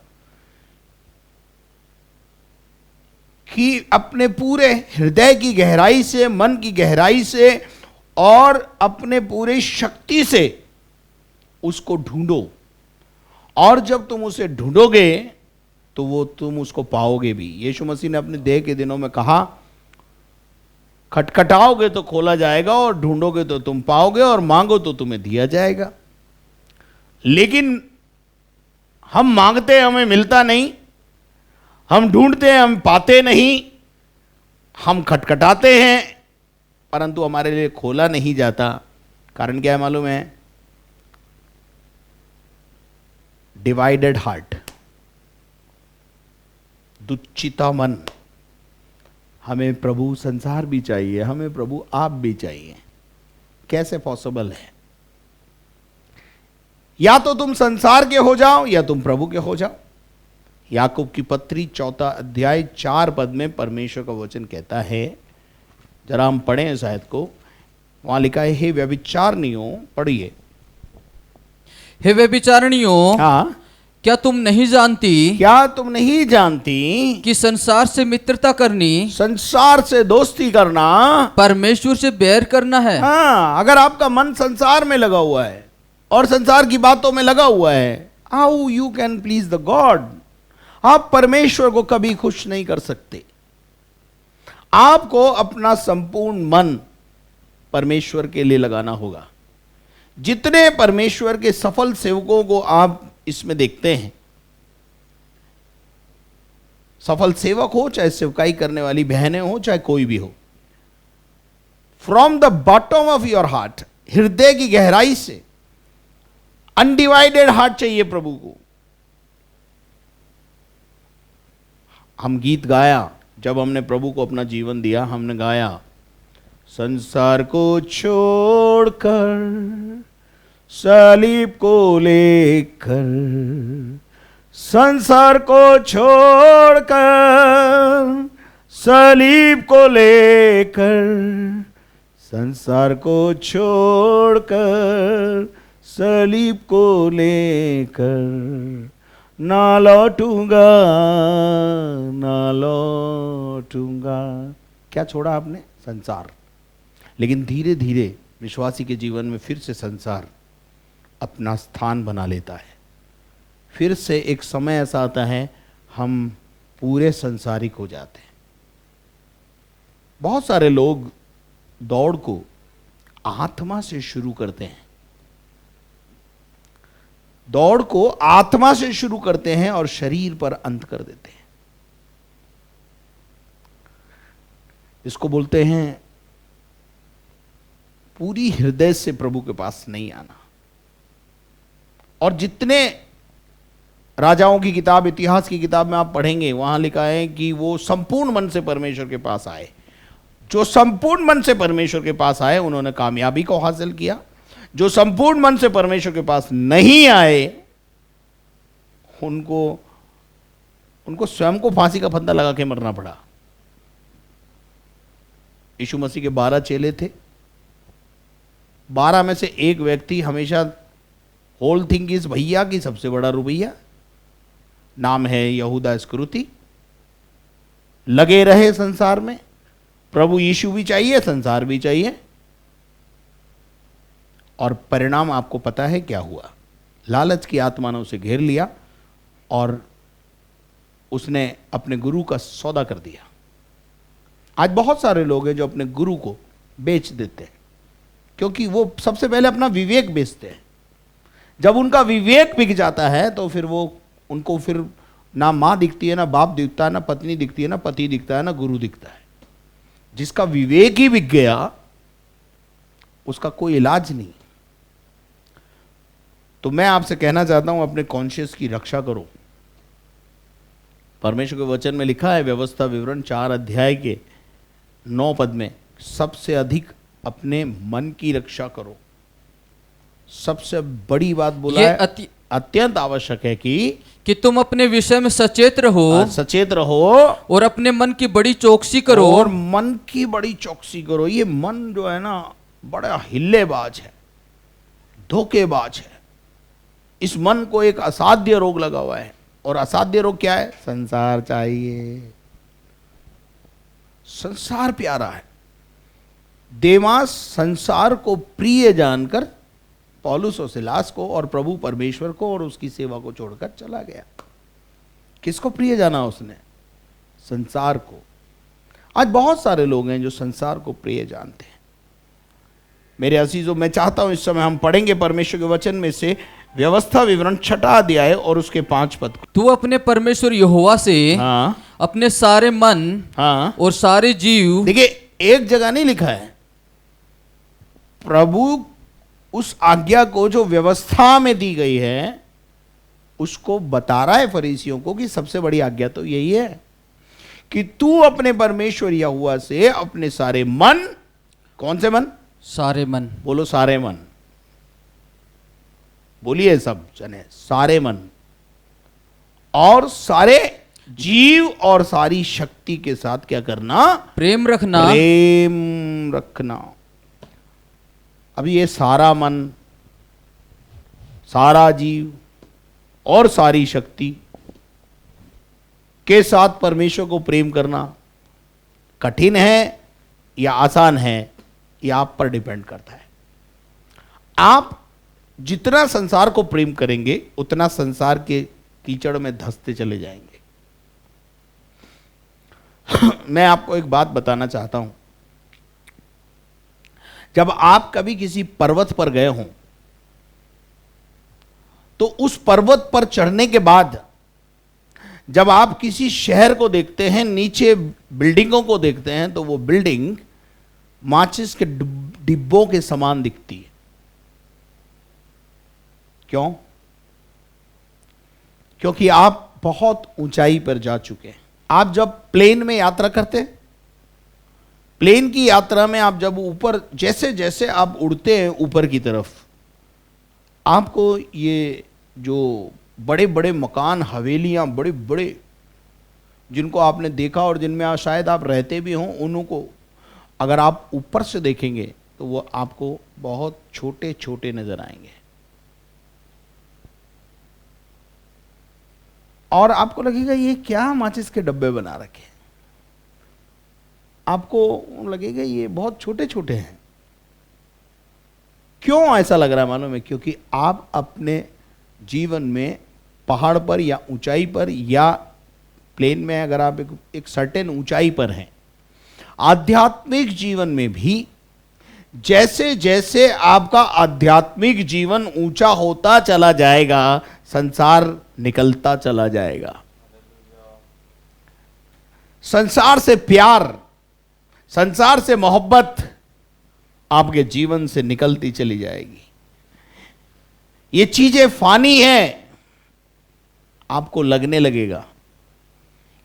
कि अपने पूरे हृदय की गहराई से, मन की गहराई से और अपने पूरे शक्ति से उसको ढूंढो। और जब तुम उसे ढूंढोगे तो वो तुम उसको पाओगे भी। यीशु मसीह ने अपने देह के दिनों में कहा, खटखटाओगे तो खोला जाएगा, और ढूंढोगे तो तुम पाओगे, और मांगो तो तुम्हें दिया जाएगा। लेकिन हम मांगते हैं, हमें मिलता नहीं, हम ढूंढते हैं, हम पाते नहीं, हम खटखटाते हैं परंतु हमारे लिए खोला नहीं जाता। कारण क्या है मालूम है? डिवाइडेड हार्ट, दुच्चिता मन। हमें प्रभु संसार भी चाहिए, हमें प्रभु आप भी चाहिए। कैसे पॉसिबल है? या तो तुम संसार के हो जाओ या तुम प्रभु के हो जाओ। याकूब की पत्री 4 अध्याय 4 पद में परमेश्वर का वचन कहता है, जरा हम पढ़ें इस आयत को। वहां लिखा है, हे व्यभिचारिणियों, पढ़िए। हे व्यभिचारिणियों, हाँ, क्या तुम नहीं जानती, क्या तुम नहीं जानती कि संसार से मित्रता करनी संसार से दोस्ती करना परमेश्वर से बैर करना है। हाँ, अगर आपका मन संसार में लगा हुआ है और संसार की बातों में लगा हुआ है, how you can please the God? आप परमेश्वर को कभी खुश नहीं कर सकते। आपको अपना संपूर्ण मन परमेश्वर के लिए लगाना होगा। जितने परमेश्वर के सफल सेवकों को आप इसमें देखते हैं, सफल सेवक हो, चाहे सेवकाई करने वाली बहनें हो, चाहे कोई भी हो, from the bottom of your heart, हृदय की गहराई से अनडिवाइडेड हार्ट चाहिए प्रभु को। हम गीत गाया, जब हमने प्रभु को अपना जीवन दिया, हमने गाया, संसार को छोड़कर सलीब को लेकर, संसार को छोड़कर सलीब को लेकर, संसार को छोड़कर सलीब को लेकर, ना लौटूंगा ना लौटूंगा। क्या छोड़ा आपने? संसार। लेकिन धीरे धीरे विश्वासी के जीवन में फिर से संसार अपना स्थान बना लेता है। फिर से एक समय ऐसा आता है, हम पूरे संसारिक हो जाते हैं। बहुत सारे लोग दौड़ को आत्मा से शुरू करते हैं, दौड़ को आत्मा से शुरू करते हैं और शरीर पर अंत कर देते हैं। इसको बोलते हैं पूरी हृदय से प्रभु के पास नहीं आना। और जितने राजाओं की किताब, इतिहास की किताब में आप पढ़ेंगे, वहां लिखा है कि वो संपूर्ण मन से परमेश्वर के पास आए। जो संपूर्ण मन से परमेश्वर के पास आए उन्होंने कामयाबी को हासिल किया। जो संपूर्ण मन से परमेश्वर के पास नहीं आए, उनको स्वयं को फांसी का फंदा लगा के मरना पड़ा। यीशु मसीह के 12 चेले थे। 12 में से एक व्यक्ति हमेशा होल थिंग इज भैया की सबसे बड़ा रुपया, नाम है यहूदा इस्करियोती। लगे रहे संसार में, प्रभु यीशु भी चाहिए, संसार भी चाहिए। और परिणाम आपको पता है क्या हुआ? लालच की आत्मा ने उसे घेर लिया और उसने अपने गुरु का सौदा कर दिया। आज बहुत सारे लोग हैं जो अपने गुरु को बेच देते हैं, क्योंकि वो सबसे पहले अपना विवेक बेचते हैं। जब उनका विवेक बिक जाता है तो फिर उनको फिर ना माँ दिखती है, ना बाप दिखता है, ना पत्नी दिखती है, ना पति दिखता है, ना गुरु दिखता है। जिसका विवेक ही बिक गया उसका कोई इलाज नहीं। तो मैं आपसे कहना चाहता हूं अपने कॉन्शियस की रक्षा करो। परमेश्वर के वचन में लिखा है व्यवस्था विवरण 4 अध्याय के 9 पद में, सबसे अधिक अपने मन की रक्षा करो। सबसे बड़ी बात बोला ये है, अत्यंत आवश्यक है कि तुम अपने विषय में सचेत रहो सचेत रहो और अपने मन की बड़ी चौकसी करो। और मन की बड़ी चौकसी करो। ये मन जो है ना बड़ा हिल्लेबाज है, धोखेबाज है। इस मन को एक असाध्य रोग लगा हुआ है। और असाध्य रोग क्या है? संसार चाहिए, संसार प्यारा है। देमास संसार को प्रिय जानकर पौलुस और सिलास को और प्रभु परमेश्वर को और उसकी सेवा को छोड़कर चला गया। किसको प्रिय जाना उसने? संसार को। आज बहुत सारे लोग हैं जो संसार को प्रिय जानते हैं। मेरे अजीजों, मैं चाहता हूं इस समय हम पढ़ेंगे परमेश्वर के वचन में से व्यवस्था विवरण 6 अध्याय और उसके 5 पद। तू अपने परमेश्वर यहोवा से अपने सारे मन और सारे जीव। देखिए, एक जगह नहीं लिखा है। प्रभु उस आज्ञा को जो व्यवस्था में दी गई है उसको बता रहा है फरीसियों को कि सबसे बड़ी आज्ञा तो यही है कि तू अपने परमेश्वर यहोवा से अपने सारे मन, कौन से मन? सारे मन। बोलो सारे मन, बोलिए सब जने, सारे मन और सारे जीव और सारी शक्ति के साथ क्या करना? प्रेम रखना। प्रेम रखना। अब ये सारा मन, सारा जीव और सारी शक्ति के साथ परमेश्वर को प्रेम करना कठिन है या आसान है, ये आप पर डिपेंड करता है। आप जितना संसार को प्रेम करेंगे उतना संसार के कीचड़ में धंसते चले जाएंगे। मैं आपको एक बात बताना चाहता हूं। जब आप कभी किसी पर्वत पर गए हों तो उस पर्वत पर चढ़ने के बाद जब आप किसी शहर को देखते हैं, नीचे बिल्डिंगों को देखते हैं, तो वो बिल्डिंग माचिस के डिब्बों के समान दिखती है। क्यों? क्योंकि आप बहुत ऊंचाई पर जा चुके हैं। आप जब प्लेन में यात्रा करते हैं, प्लेन की यात्रा में आप जब ऊपर, जैसे जैसे आप उड़ते हैं ऊपर की तरफ, आपको ये जो बड़े बड़े मकान, हवेलियां, बड़े बड़े जिनको आपने देखा और जिनमें शायद आप रहते भी हों, उनको अगर आप ऊपर से देखेंगे तो वो आपको बहुत छोटे छोटे नजर आएंगे और आपको लगेगा ये क्या माचिस के डब्बे बना रखे हैं। आपको लगेगा ये बहुत छोटे छोटे हैं। क्यों ऐसा लग रहा है मालूम है? क्योंकि आप अपने जीवन में पहाड़ पर या ऊंचाई पर या प्लेन में अगर आप एक सर्टेन ऊंचाई पर हैं, आध्यात्मिक जीवन में भी जैसे जैसे आपका आध्यात्मिक जीवन ऊंचा होता चला जाएगा, संसार निकलता चला जाएगा। संसार से प्यार, संसार से मोहब्बत आपके जीवन से निकलती चली जाएगी। ये चीजें फानी हैं, आपको लगने लगेगा।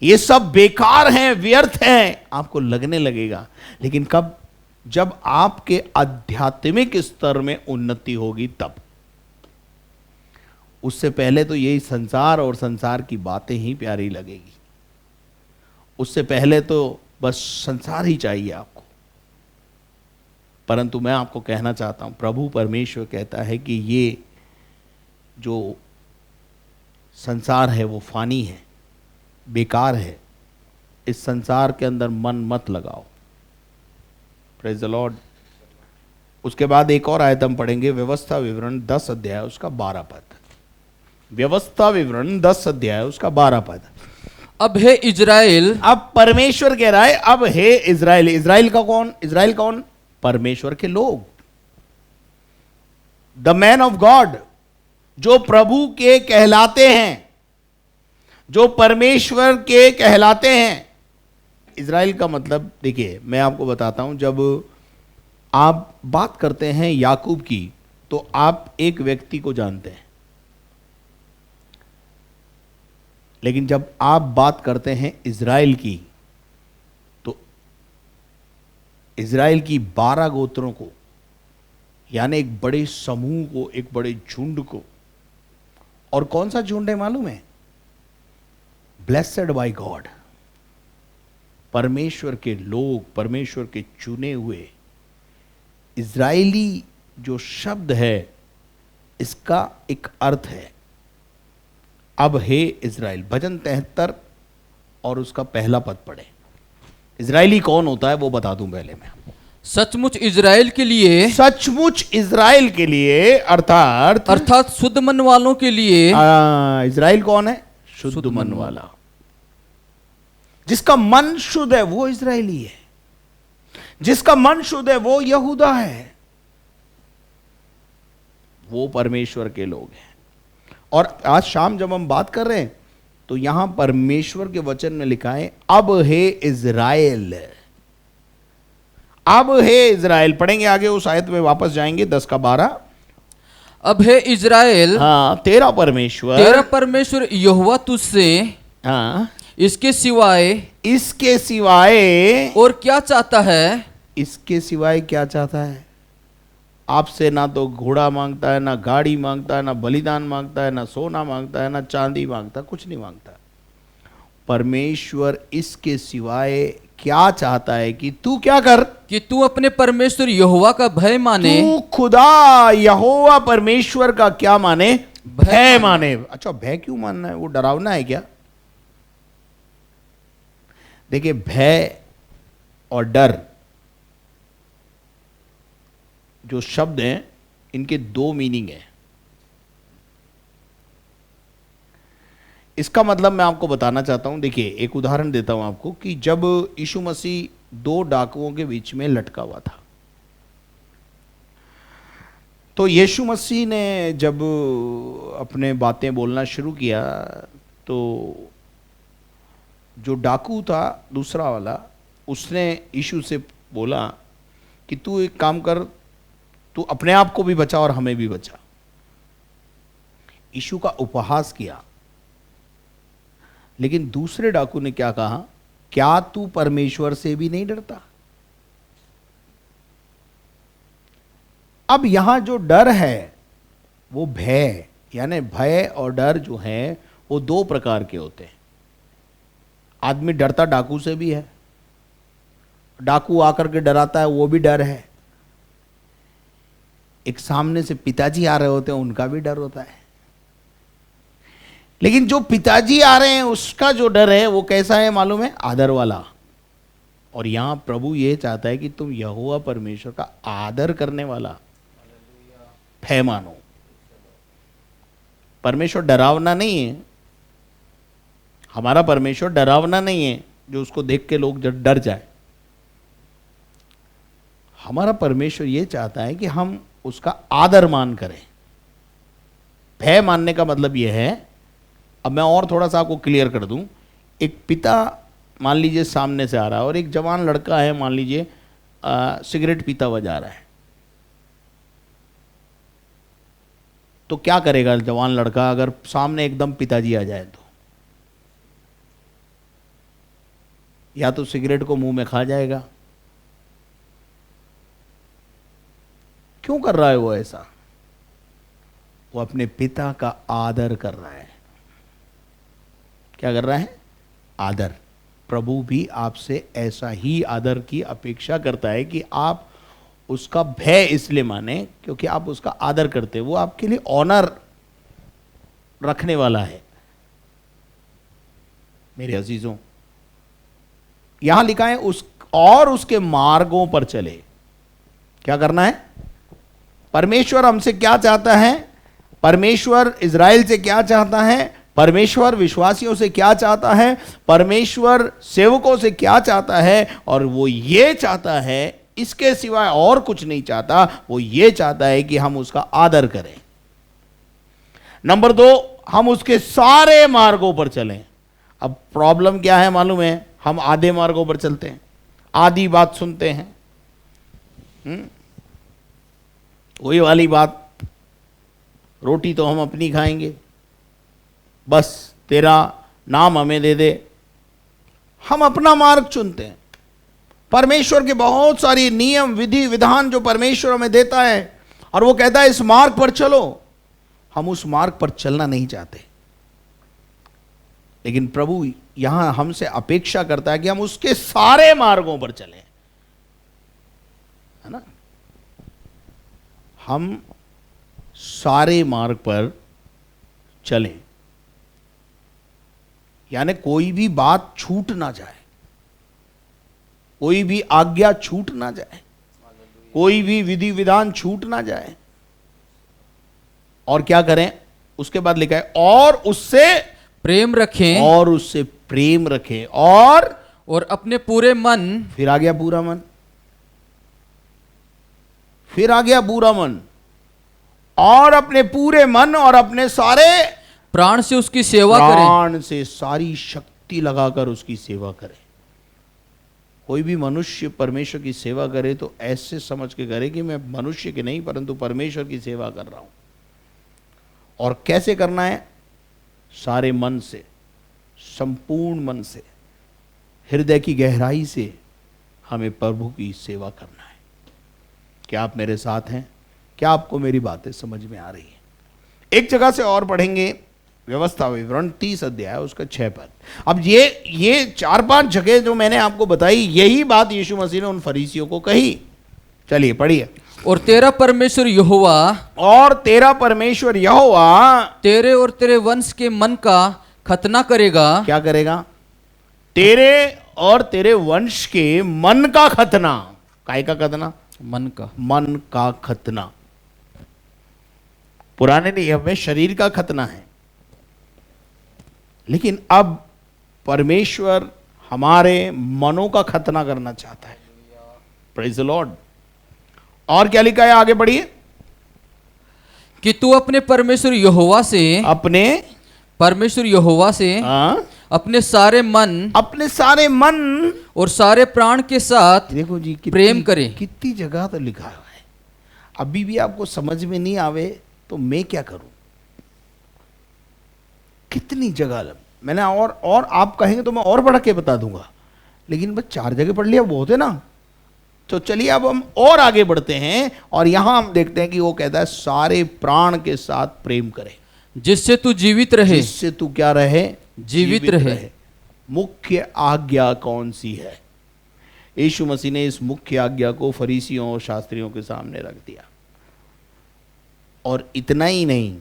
ये सब बेकार हैं, व्यर्थ हैं, आपको लगने लगेगा। लेकिन कब? जब आपके आध्यात्मिक स्तर में उन्नति होगी तब। उससे पहले तो यही संसार और संसार की बातें ही प्यारी लगेगी। उससे पहले तो बस संसार ही चाहिए आपको। परंतु मैं आपको कहना चाहता हूं, प्रभु परमेश्वर कहता है कि ये जो संसार है वो फानी है, बेकार है। इस संसार के अंदर मन मत लगाओ। Praise the Lord. उसके बाद एक और आयत हम पढ़ेंगे, व्यवस्था विवरण 10 अध्याय उसका 12 पद। व्यवस्था विवरण 10 अध्याय उसका 12 पद। अब हे इजराइल। अब परमेश्वर कह रहा है, अब हे इजराइल। इजराइल का कौन? इजराइल कौन? परमेश्वर के लोग, द मैन ऑफ गॉड, जो प्रभु के कहलाते हैं, जो परमेश्वर के कहलाते हैं। इजराइल का मतलब, देखिए मैं आपको बताता हूं, जब आप बात करते हैं याकूब की तो आप एक व्यक्ति को जानते हैं, लेकिन जब आप बात करते हैं इज़राइल की, तो इज़राइल की 12 गोत्रों को, यानी एक बड़े समूह को, एक बड़े झुंड को, और कौन सा झुंड है मालूम है? ब्लेसेड बाय गॉड, परमेश्वर के लोग, परमेश्वर के चुने हुए। इज़राइली जो शब्द है इसका एक अर्थ है, अब हे इज़राइल। भजन 73 और उसका पहला पद पढ़े। इज़राइली कौन होता है वो बता दूं पहले मैं। सचमुच इज़राइल के लिए, सचमुच इज़राइल के लिए, अर्थात शुद्ध मन वालों के लिए। इज़राइल कौन है? शुद्ध मन वाला। जिसका मन शुद्ध है वो इज़राइली है, जिसका मन शुद्ध है वो यहूदा है, वो परमेश्वर के लोग हैं। और आज शाम जब हम बात कर रहे हैं तो यहां परमेश्वर के वचन में लिखा है, अब हे इज़राइल, अब हे इज़राइल। पढ़ेंगे आगे, उस आयत में वापस जाएंगे 10 का 12। अब हे इज़राइल, हाँ, तेरा परमेश्वर यहोवा तुझसे, हाँ, इसके सिवाय और क्या चाहता है? इसके सिवाय क्या चाहता है? आपसे ना तो घोड़ा मांगता है, ना गाड़ी मांगता है, ना बलिदान मांगता है, ना सोना मांगता है, ना चांदी मांगता, कुछ नहीं मांगता। परमेश्वर इसके सिवाय क्या चाहता है कि तू क्या कर? कि तू अपने परमेश्वर यहोवा का भय माने। तू खुदा यहोवा परमेश्वर का क्या माने? भय माने। अच्छा, भय क्यों मानना है? वो डरावना है क्या? देखिए, भय और डर जो शब्द हैं, इनके 2 मीनिंग है। इसका मतलब मैं आपको बताना चाहता हूं। देखिए, एक उदाहरण देता हूं आपको कि जब यीशु मसीह 2 डाकुओं के बीच में लटका हुआ था, तो यीशु मसीह ने जब अपने बातें बोलना शुरू किया, तो जो डाकू था दूसरा वाला, उसने यीशु से बोला कि तू एक काम कर, तू अपने आप को भी बचा और हमें भी बचा। यीशु का उपहास किया। लेकिन दूसरे डाकू ने क्या कहा? क्या तू परमेश्वर से भी नहीं डरता? अब यहां जो डर है वो भय, यानी भय और डर जो है वो 2 प्रकार के होते हैं। आदमी डरता डाकू से भी है, डाकू आकर के डराता है, वो भी डर है। एक सामने से पिताजी आ रहे होते हैं, उनका भी डर होता है। लेकिन जो पिताजी आ रहे हैं उसका जो डर है वो कैसा है मालूम है? आदर वाला। और यहां प्रभु ये चाहता है कि तुम यहोवा परमेश्वर का आदर करने वाला भय मानो। परमेश्वर डरावना नहीं है, हमारा परमेश्वर डरावना नहीं है जो उसको देख के लोग डर जाए। हमारा परमेश्वर ये चाहता है कि हम उसका आदर मान करें। भय मानने का मतलब यह है, अब मैं और थोड़ा सा आपको क्लियर कर दूं। एक पिता मान लीजिए सामने से आ रहा है और एक जवान लड़का है, मान लीजिए सिगरेट पीता हुआ जा रहा है, तो क्या करेगा जवान लड़का अगर सामने एकदम पिताजी आ जाए? तो या तो सिगरेट को मुंह में खा जाएगा। क्यों कर रहा है वो ऐसा? वो अपने पिता का आदर कर रहा है। क्या कर रहा है? आदर। प्रभु भी आपसे ऐसा ही आदर की अपेक्षा करता है कि आप उसका भय इसलिए माने क्योंकि आप उसका आदर करते हैं। वो आपके लिए ऑनर रखने वाला है। मेरे अजीजों, यहां लिखा है उसके मार्गों पर चले। क्या करना है? परमेश्वर हमसे क्या चाहता है? परमेश्वर इज़राइल से क्या चाहता है? परमेश्वर विश्वासियों से क्या चाहता है? परमेश्वर सेवकों से क्या चाहता है? और वो ये चाहता है, इसके सिवाय और कुछ नहीं चाहता। वो ये चाहता है कि हम उसका आदर करें। नंबर 2, हम उसके सारे मार्गों पर चलें। अब प्रॉब्लम क्या है मालूम है? हम आधे मार्गों पर चलते हैं, आधी बात सुनते हैं। वही वाली बात, रोटी तो हम अपनी खाएंगे, बस तेरा नाम हमें दे दे। हम अपना मार्ग चुनते हैं। परमेश्वर के बहुत सारी नियम विधि विधान जो परमेश्वर हमें देता है और वो कहता है इस मार्ग पर चलो, हम उस मार्ग पर चलना नहीं चाहते। लेकिन प्रभु यहां हमसे अपेक्षा करता है कि हम उसके सारे मार्गों पर चलें, है ना। हम सारे मार्ग पर चलें, यानी कोई भी बात छूट ना जाए, कोई भी आज्ञा छूट ना जाए, कोई भी विधि विधान छूट ना जाए। और क्या करें, उसके बाद लिखा है और उससे प्रेम रखें, और उससे प्रेम रखें, और अपने पूरे मन, फिर आ गया पूरा मन, फिर आ गया पूरा मन, और अपने पूरे मन और अपने सारे प्राण से उसकी सेवा करें। प्राण से सारी शक्ति लगाकर उसकी सेवा करें। कोई भी मनुष्य परमेश्वर की सेवा करे तो ऐसे समझ के करे कि मैं मनुष्य की नहीं परंतु परमेश्वर की सेवा कर रहा हूं। और कैसे करना है? सारे मन से, संपूर्ण मन से, हृदय की गहराई से हमें प्रभु की सेवा करना है। क्या आप मेरे साथ हैं? क्या आपको मेरी बातें समझ में आ रही है? एक जगह से और पढ़ेंगे, व्यवस्था विवरण 30 अध्याय उसका 6 पद। अब ये 4-5 जगह जो मैंने आपको बताई, यही बात यीशु मसीह ने उन फरीसियों को कही। चलिए पढ़िए। और तेरा परमेश्वर यहोवा, और तेरा परमेश्वर यहोवा तेरे और तेरे वंश के मन का खतना करेगा। क्या करेगा? तेरे और तेरे वंश के मन का खतना। काय का खतना? मन का। मन का खतना। पुराने नियम में शरीर का खतना है, लेकिन अब परमेश्वर हमारे मनों का खतना करना चाहता है। Praise the Lord. और क्या लिखा है? आगे बढ़िए। कि तू अपने परमेश्वर यहोवा से, अपने परमेश्वर यहोवा से अपने सारे मन, अपने सारे मन और सारे प्राण के साथ देखो जी प्रेम करे। कितनी जगह तो लिखा हुआ है। अभी भी आपको समझ में नहीं आवे तो मैं क्या करूं? कितनी जगह मैंने, और आप कहेंगे तो मैं और बढ़ के बता दूंगा, लेकिन बस 4 जगह पढ़ लिया बहुत है ना। तो चलिए अब हम और आगे बढ़ते हैं और यहां हम देखते हैं कि वो कहता है सारे प्राण के साथ प्रेम करे, जिससे तू जीवित रहे। जिससे तू क्या रहे? जीवित रहे। मुख्य आज्ञा कौन सी है? यीशु मसीह ने इस मुख्य आज्ञा को फरीसियों और शास्त्रियों के सामने रख दिया। और इतना ही नहीं,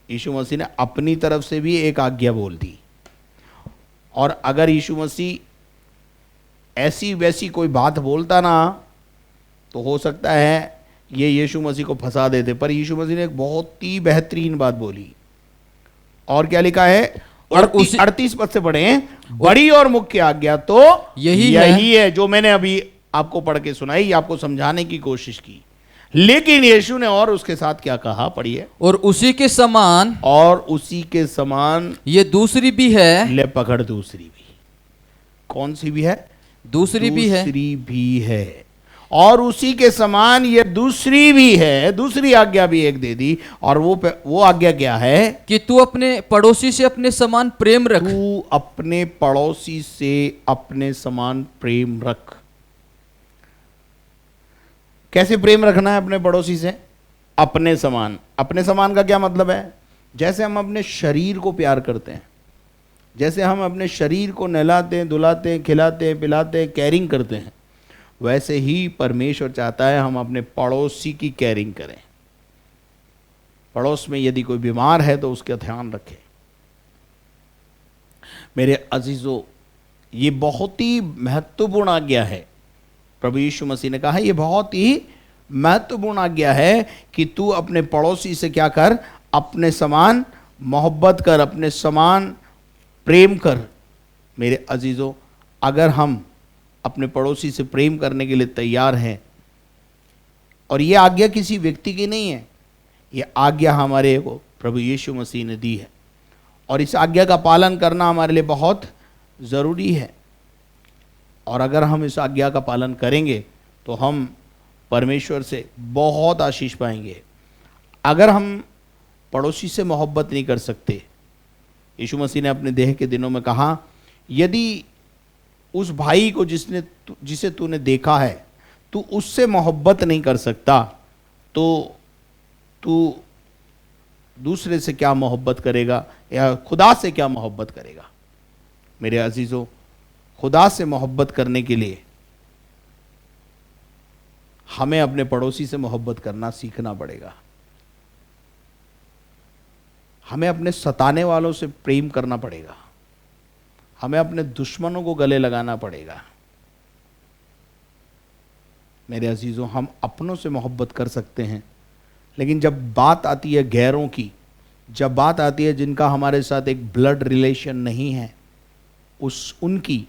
यीशु मसीह ने अपनी तरफ से भी एक आज्ञा बोल दी। और अगर यीशु मसीह ऐसी वैसी कोई बात बोलता ना तो हो सकता है ये यीशु मसीह को फंसा देते, पर यीशु मसीह ने एक बहुत ही बेहतरीन बात बोली। और क्या लिखा है? और 38 पद से पढ़े। बड़ी और मुख्य आज्ञा तो यही है जो मैंने अभी आपको पढ़ के सुनाई, आपको समझाने की कोशिश की। लेकिन यीशु ने और उसके साथ क्या कहा? पढ़िए। और उसी के समान, और उसी के समान ये दूसरी भी है। ले पकड़, दूसरी भी। कौन सी भी है? दूसरी भी है। दूसरी भी है। और उसी के समान ये दूसरी भी है। दूसरी आज्ञा भी एक दे दी। और वो आज्ञा क्या है? कि तू अपने पड़ोसी से अपने समान प्रेम रख। तू अपने पड़ोसी से अपने समान प्रेम रख। कैसे प्रेम रखना है अपने पड़ोसी से? अपने समान। अपने समान का क्या मतलब है? जैसे हम अपने शरीर को प्यार करते हैं, जैसे हम अपने शरीर को नहलाते हैं, धुलाते हैं, खिलाते हैं, पिलाते हैं, केयरिंग करते हैं, वैसे ही परमेश्वर चाहता है हम अपने पड़ोसी की केयरिंग करें। पड़ोस में यदि कोई बीमार है तो उसका ध्यान रखें। मेरे अजीजों, ये बहुत ही महत्वपूर्ण आज्ञा है। प्रभु यीशु मसीह ने कहा ये बहुत ही महत्वपूर्ण आज्ञा है कि तू अपने पड़ोसी से क्या कर? अपने समान मोहब्बत कर, अपने समान प्रेम कर। मेरे अजीजों, अगर हम अपने पड़ोसी से प्रेम करने के लिए तैयार हैं, और ये आज्ञा किसी व्यक्ति की नहीं है, ये आज्ञा हमारे को प्रभु यीशु मसीह ने दी है, और इस आज्ञा का पालन करना हमारे लिए बहुत ज़रूरी है। और अगर हम इस आज्ञा का पालन करेंगे तो हम परमेश्वर से बहुत आशीष पाएंगे। अगर हम पड़ोसी से मोहब्बत नहीं कर सकते यीशु मसीह ने अपने देह के दिनों में कहा, यदि उस भाई को जिसे तूने देखा है तू उससे मोहब्बत नहीं कर सकता तो तू दूसरे से क्या मोहब्बत करेगा, या खुदा से क्या मोहब्बत करेगा। मेरे अजीजों, खुदा से मोहब्बत करने के लिए हमें अपने पड़ोसी से मोहब्बत करना सीखना पड़ेगा। हमें अपने सताने वालों से प्रेम करना पड़ेगा। हमें अपने दुश्मनों को गले लगाना पड़ेगा। मेरे अजीजों, हम अपनों से मोहब्बत कर सकते हैं, लेकिन जब बात आती है गैरों की, जब बात आती है जिनका हमारे साथ एक ब्लड रिलेशन नहीं है उनकी,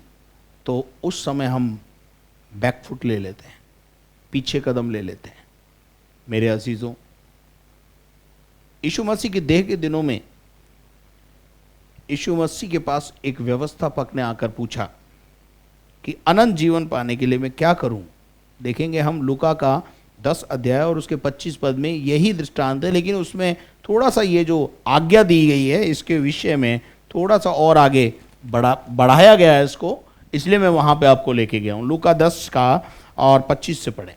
तो उस समय हम बैकफुट ले लेते हैं, पीछे कदम ले लेते हैं। मेरे अजीजों, यीशु मसीह के देह के दिनों में यीशु मसीह के पास एक व्यवस्थापक ने आकर पूछा कि अनंत जीवन पाने के लिए मैं क्या करूं। देखेंगे हम लूका का 10 अध्याय और उसके 25 पद में यही दृष्टांत है, लेकिन उसमें थोड़ा सा ये जो आज्ञा दी गई है इसके विषय में थोड़ा सा और आगे बढ़ाया गया है इसको, इसलिए मैं वहां पे आपको लेके गया हूं। लूका 10 का और 25 से पढ़ें।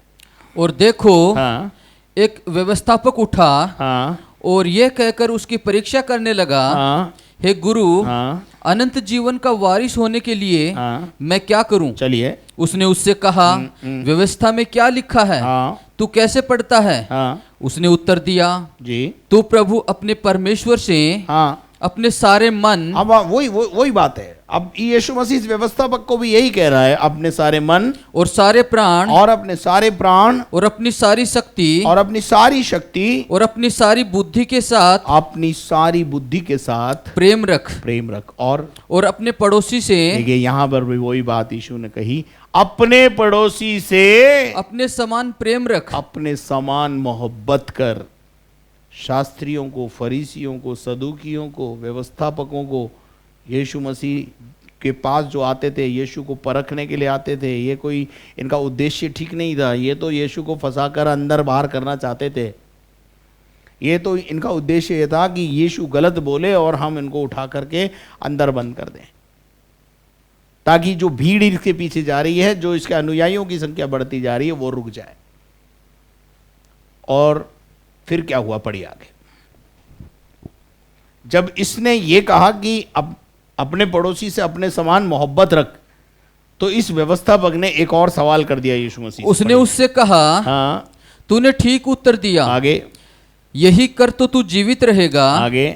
और देखो, हाँ, एक व्यवस्थापक उठा हाँ, और यह कहकर उसकी परीक्षा करने लगा, हाँ, हे गुरु, हाँ, अनंत जीवन का वारिस होने के लिए हाँ। मैं क्या करूं? चलिए। उसने उससे कहा, व्यवस्था में क्या लिखा है? हाँ, तू कैसे पढ़ता है? हाँ, उसने उत्तर दिया, जी, तू प्रभु अपने परमेश्वर से हाँ। अपने सारे मन। अब वही बात है। अब यीशु मसीह इस व्यवस्थापक को भी यही कह रहा है, अपने सारे मन और सारे प्राण और अपने सारे प्राण और अपनी सारी शक्ति और अपनी सारी शक्ति और अपनी सारी बुद्धि के साथ अपनी सारी बुद्धि के साथ प्रेम रख और अपने पड़ोसी से, देखिए यहाँ पर भी वही बात यीशु ने कही, अपने पड़ोसी से अपने समान प्रेम रख। अपने समान मोहब्बत कर। शास्त्रियों को, फरीसियों को, सदूकियों को, व्यवस्थापकों को यीशु मसीह के पास जो आते थे, यीशु को परखने के लिए आते थे, ये कोई इनका उद्देश्य ठीक नहीं था। ये तो यीशु को फंसाकर अंदर बाहर करना चाहते थे। ये तो इनका उद्देश्य ये था कि यीशु गलत बोले और हम इनको उठा करके अंदर बंद कर दें, ताकि जो भीड़ इसके पीछे जा रही है, जो इसके अनुयायियों की संख्या बढ़ती जा रही है, वो रुक जाए। और फिर क्या हुआ, पढ़िए आगे। जब इसने ये कहा कि अब अपने पड़ोसी से अपने समान मोहब्बत रख, तो इस व्यवस्थापक ने एक और सवाल कर दिया यीशु मसीह से। उसने उससे कहा, हाँ, तूने ठीक उत्तर दिया, आगे, यही कर तो तू जीवित रहेगा। आगे।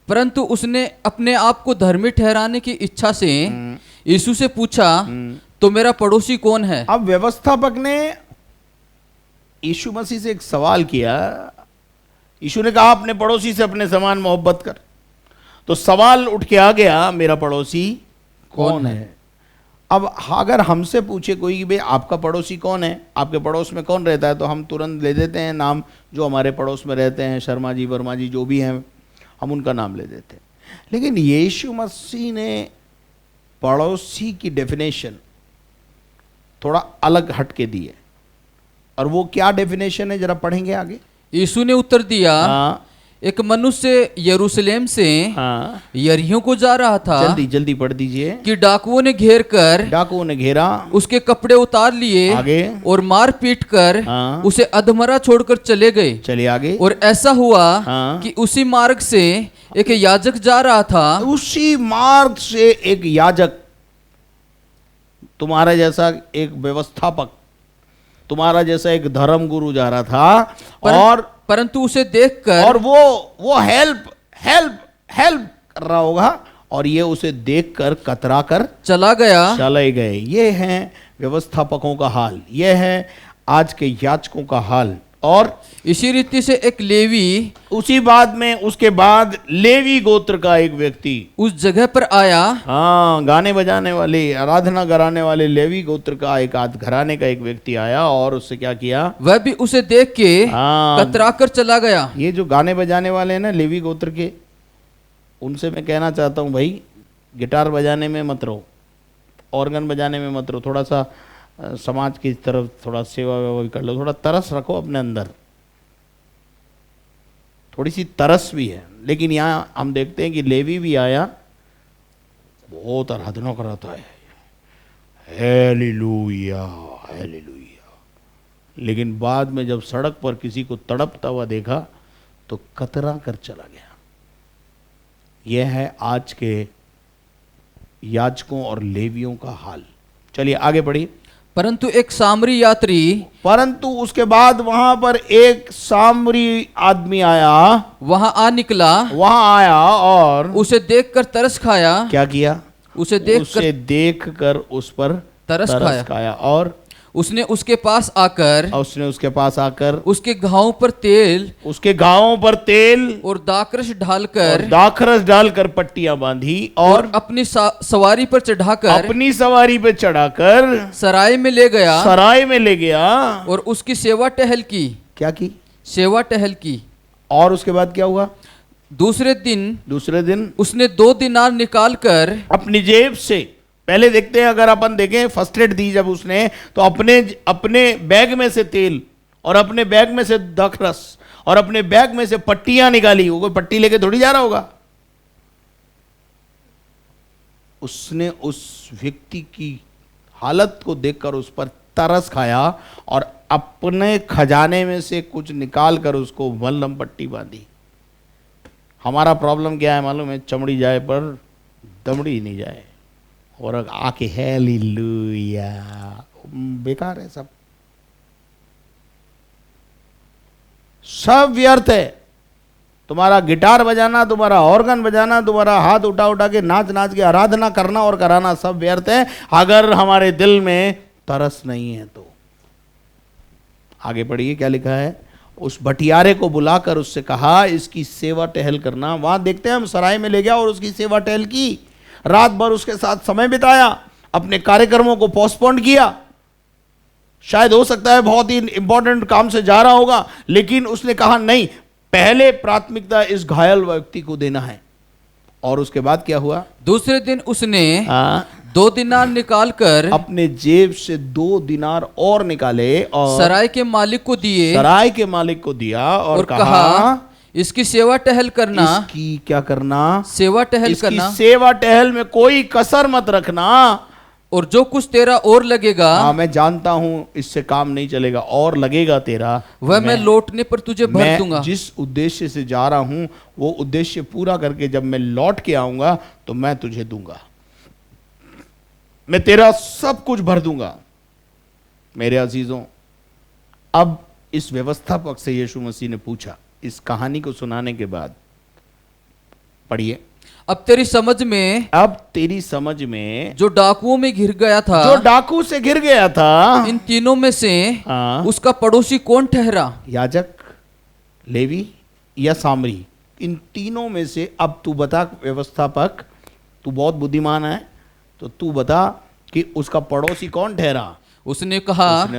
परंतु उसने अपने आप को धर्मी ठहराने की इच्छा से यीशु से पूछा, तो मेरा पड़ोसी कौन है? अब व्यवस्थापक ने यीशु मसीह से एक सवाल किया। यीशु ने कहा अपने पड़ोसी से अपने समान मोहब्बत कर, तो सवाल उठ के आ गया, मेरा पड़ोसी कौन है? अब अगर हमसे पूछे कोई कि भाई आपका पड़ोसी कौन है, आपके पड़ोस में कौन रहता है, तो हम तुरंत ले देते हैं नाम जो हमारे पड़ोस में रहते हैं, शर्मा जी, वर्मा जी, जो भी हैं, हम उनका नाम ले देते हैं। लेकिन यीशु मसीह ने पड़ोसी की डेफिनेशन थोड़ा अलग हट के दी है। और वो क्या डेफिनेशन है, जरा पढ़ेंगे आगे। यीशु ने उत्तर दिया, हाँ, एक मनुष्य यरूशलेम से हाँ, यरीहो को जा रहा था, जल्दी जल्दी पढ़ दीजिए। कि डाकुओं ने घेर कर, डाकुओं ने घेरा, उसके कपड़े उतार लिए, आगे, और मार पीट कर हाँ, उसे अधमरा छोड़कर चले गए। चलिए आगे। और ऐसा हुआ हाँ, कि उसी मार्ग से एक याजक जा रहा था। उसी मार्ग से एक याजक, तुम्हारा जैसा एक व्यवस्थापक, तुम्हारा जैसा एक धर्म गुरु जा रहा था, परंतु उसे देखकर, और वो हेल्प हेल्प हेल्प कर रहा होगा, और ये उसे देखकर कतरा कर चला गया। चले गए। ये है व्यवस्थापकों का हाल, ये है आज के याजकों का हाल। और इसी रीति से एक लेवी, उसी बाद में उसके बाद लेवी गोत्र का एक व्यक्ति उस जगह पर आया। हाँ, गाने बजाने वाले, आराधना कराने वाले लेवी गोत्र का एक घराने का एक व्यक्ति आया, और उससे क्या किया, वह भी उसे देख के हाँ, कतरा कर चला गया। ये जो गाने बजाने वाले हैं ना लेवी गोत्र के, उनसे मैं कहना चाहता हूँ, भाई गिटार बजाने में मत रहो, ऑर्गन बजाने में मत रहो, थोड़ा सा समाज की तरफ थोड़ा सेवा वेवा कर लो, थोड़ा तरस रखो अपने अंदर, थोड़ी सी तरस भी है। लेकिन यहाँ हम देखते हैं कि लेवी भी आया बहुत आराधना कराता है, हालेलुया हालेलुया, लेकिन बाद में जब सड़क पर किसी को तड़पता हुआ देखा तो कतरा कर चला गया। यह है आज के याजकों और लेवियों का हाल। चलिए आगे बढ़िए। परंतु एक सामरी यात्री परंतु उसके बाद वहां पर एक सामरी आदमी आया, वहां आ निकला, वहां आया और उसे देखकर तरस खाया, क्या किया? उसे देखकर उस पर तरस खाया और उसने उसके पास आकर उसके घावों पर तेल और दाखरस डालकर पट्टियां बांधी और अपनी सवारी पर चढ़ाकर सराय में ले गया और उसकी सेवा टहल की। क्या की? सेवा टहल की। और उसके बाद क्या हुआ? दूसरे दिन उसने 2 दिनार निकाल कर अपनी जेब से, पहले देखते हैं, अगर अपन देखें फर्स्ट एड दी जब उसने, तो अपने बैग में से तेल और अपने बैग में से दाखरस और अपने बैग में से पट्टियां निकाली। वो कोई पट्टी लेके थोड़ी जा रहा होगा। उसने उस व्यक्ति की हालत को देखकर उस पर तरस खाया और अपने खजाने में से कुछ निकाल कर उसको मलहम पट्टी बांधी। हमारा प्रॉब्लम क्या है मालूम है? चमड़ी जाए पर दमड़ी नहीं जाए, और आके हालेलुया, बेकार है, सब व्यर्थ है। तुम्हारा गिटार बजाना, तुम्हारा ऑर्गन बजाना, तुम्हारा हाथ उठा के नाच के आराधना करना और कराना सब व्यर्थ है, अगर हमारे दिल में तरस नहीं है तो। आगे पढ़िए क्या लिखा है। उस भटियारे को बुलाकर उससे कहा, इसकी सेवा टहल करना। वहां देखते हैं हम, सराय में ले गया और उसकी सेवा टहल की, रात भर उसके साथ समय बिताया, अपने कार्यक्रमों को पोस्टपोन किया। शायद हो सकता है बहुत ही इंपॉर्टेंट काम से जा रहा होगा, लेकिन उसने कहा नहीं, पहले प्राथमिकता इस घायल व्यक्ति को देना है। और उसके बाद क्या हुआ? दूसरे दिन उसने 2 दिनार निकाल कर अपने जेब से 2 दिनार और निकाले और सराय के मालिक को दिया और कहा, इसकी सेवा टहल करना। इसकी क्या करना? सेवा टहल करना। सेवा टहल में कोई कसर मत रखना, और जो कुछ तेरा और लगेगा, मैं जानता हूं इससे काम नहीं चलेगा, और लगेगा तेरा, वह मैं लौटने पर तुझे भर दूंगा। जिस उद्देश्य से जा रहा हूं वो उद्देश्य पूरा करके जब मैं लौट के आऊंगा तो मैं तुझे दूंगा, मैं तेरा सब कुछ भर दूंगा। मेरे अजीजों, अब इस व्यवस्थापक से यीशु मसीह ने पूछा, इस कहानी को सुनाने के बाद, पढ़िए। अब तेरी समझ में जो डाकुओं में घिर गया था, जो डाकू से घिर गया था, इन तीनों में से उसका पड़ोसी कौन ठहरा? याजक, लेवी या सामरी? इन तीनों में से अब तू बता व्यवस्थापक, तू बहुत बुद्धिमान है, तो तू बता कि उसका पड़ोसी कौन ठहरा? उसने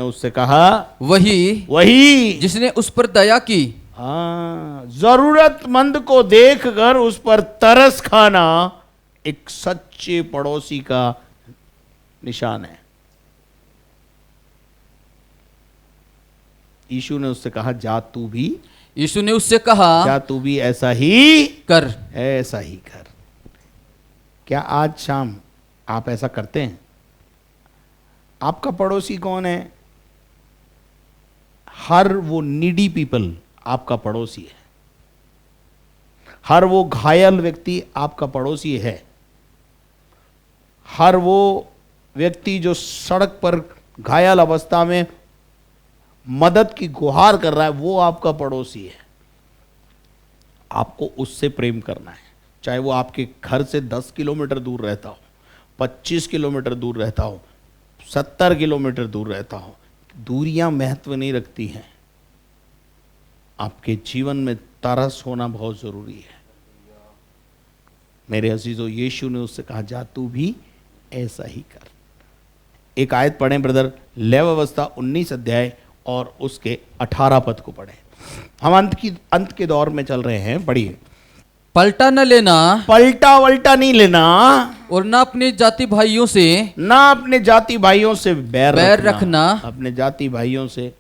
उससे कहा वही जिसने उस पर दया की। जरूरतमंद को देखकर उस पर तरस खाना एक सच्चे पड़ोसी का निशान है। यीशु ने उससे कहा, जा तू भी ऐसा ही कर। क्या आज शाम आप ऐसा करते हैं? आपका पड़ोसी कौन है? हर वो नीडी पीपल आपका पड़ोसी है, हर वो घायल व्यक्ति आपका पड़ोसी है, हर वो व्यक्ति जो सड़क पर घायल अवस्था में मदद की गुहार कर रहा है, वो आपका पड़ोसी है। आपको उससे प्रेम करना है, चाहे वो आपके घर से 10 किलोमीटर दूर रहता हो, 25 किलोमीटर दूर रहता हो, 70 किलोमीटर दूर रहता हो। दूरियां महत्व नहीं रखती हैं। आपके जीवन में तरस होना बहुत जरूरी है। मेरे अजीजों, यीशु ने उससे कहा, जा तू भी ऐसा ही कर। एक आयत पढ़ें ब्रदर, लेवावस्था 19 अध्याय और उसके 18 पद को पढ़ें। हम अंत के दौर में चल रहे हैं, पढ़िए। पलटा वल्टा नहीं लेना, और ना अपने जाति भाइयों से बैर रखना। अपने जाति भाइयों से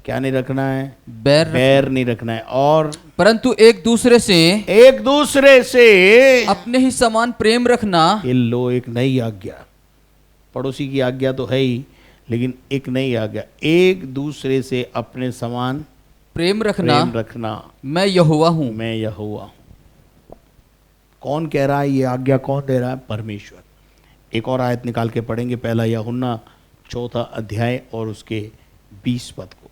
क्या नहीं रखना है? बैर बैर नहीं रखना है। और परंतु एक दूसरे से एक दूसरे से अपने ही समान प्रेम रखना। ये लो एक नई आज्ञा, पड़ोसी की आज्ञा तो है ही, लेकिन एक नई आज्ञा, एक दूसरे से अपने समान प्रेम रखना, प्रेम रखना। मैं यहोवा हूँ। मैं यहोवा हूं। कौन कह रहा है ये आज्ञा? कौन दे रहा है? परमेश्वर। एक और आयत निकाल के पढ़ेंगे, पहला यूहन्ना 4 अध्याय और उसके 20 पद को।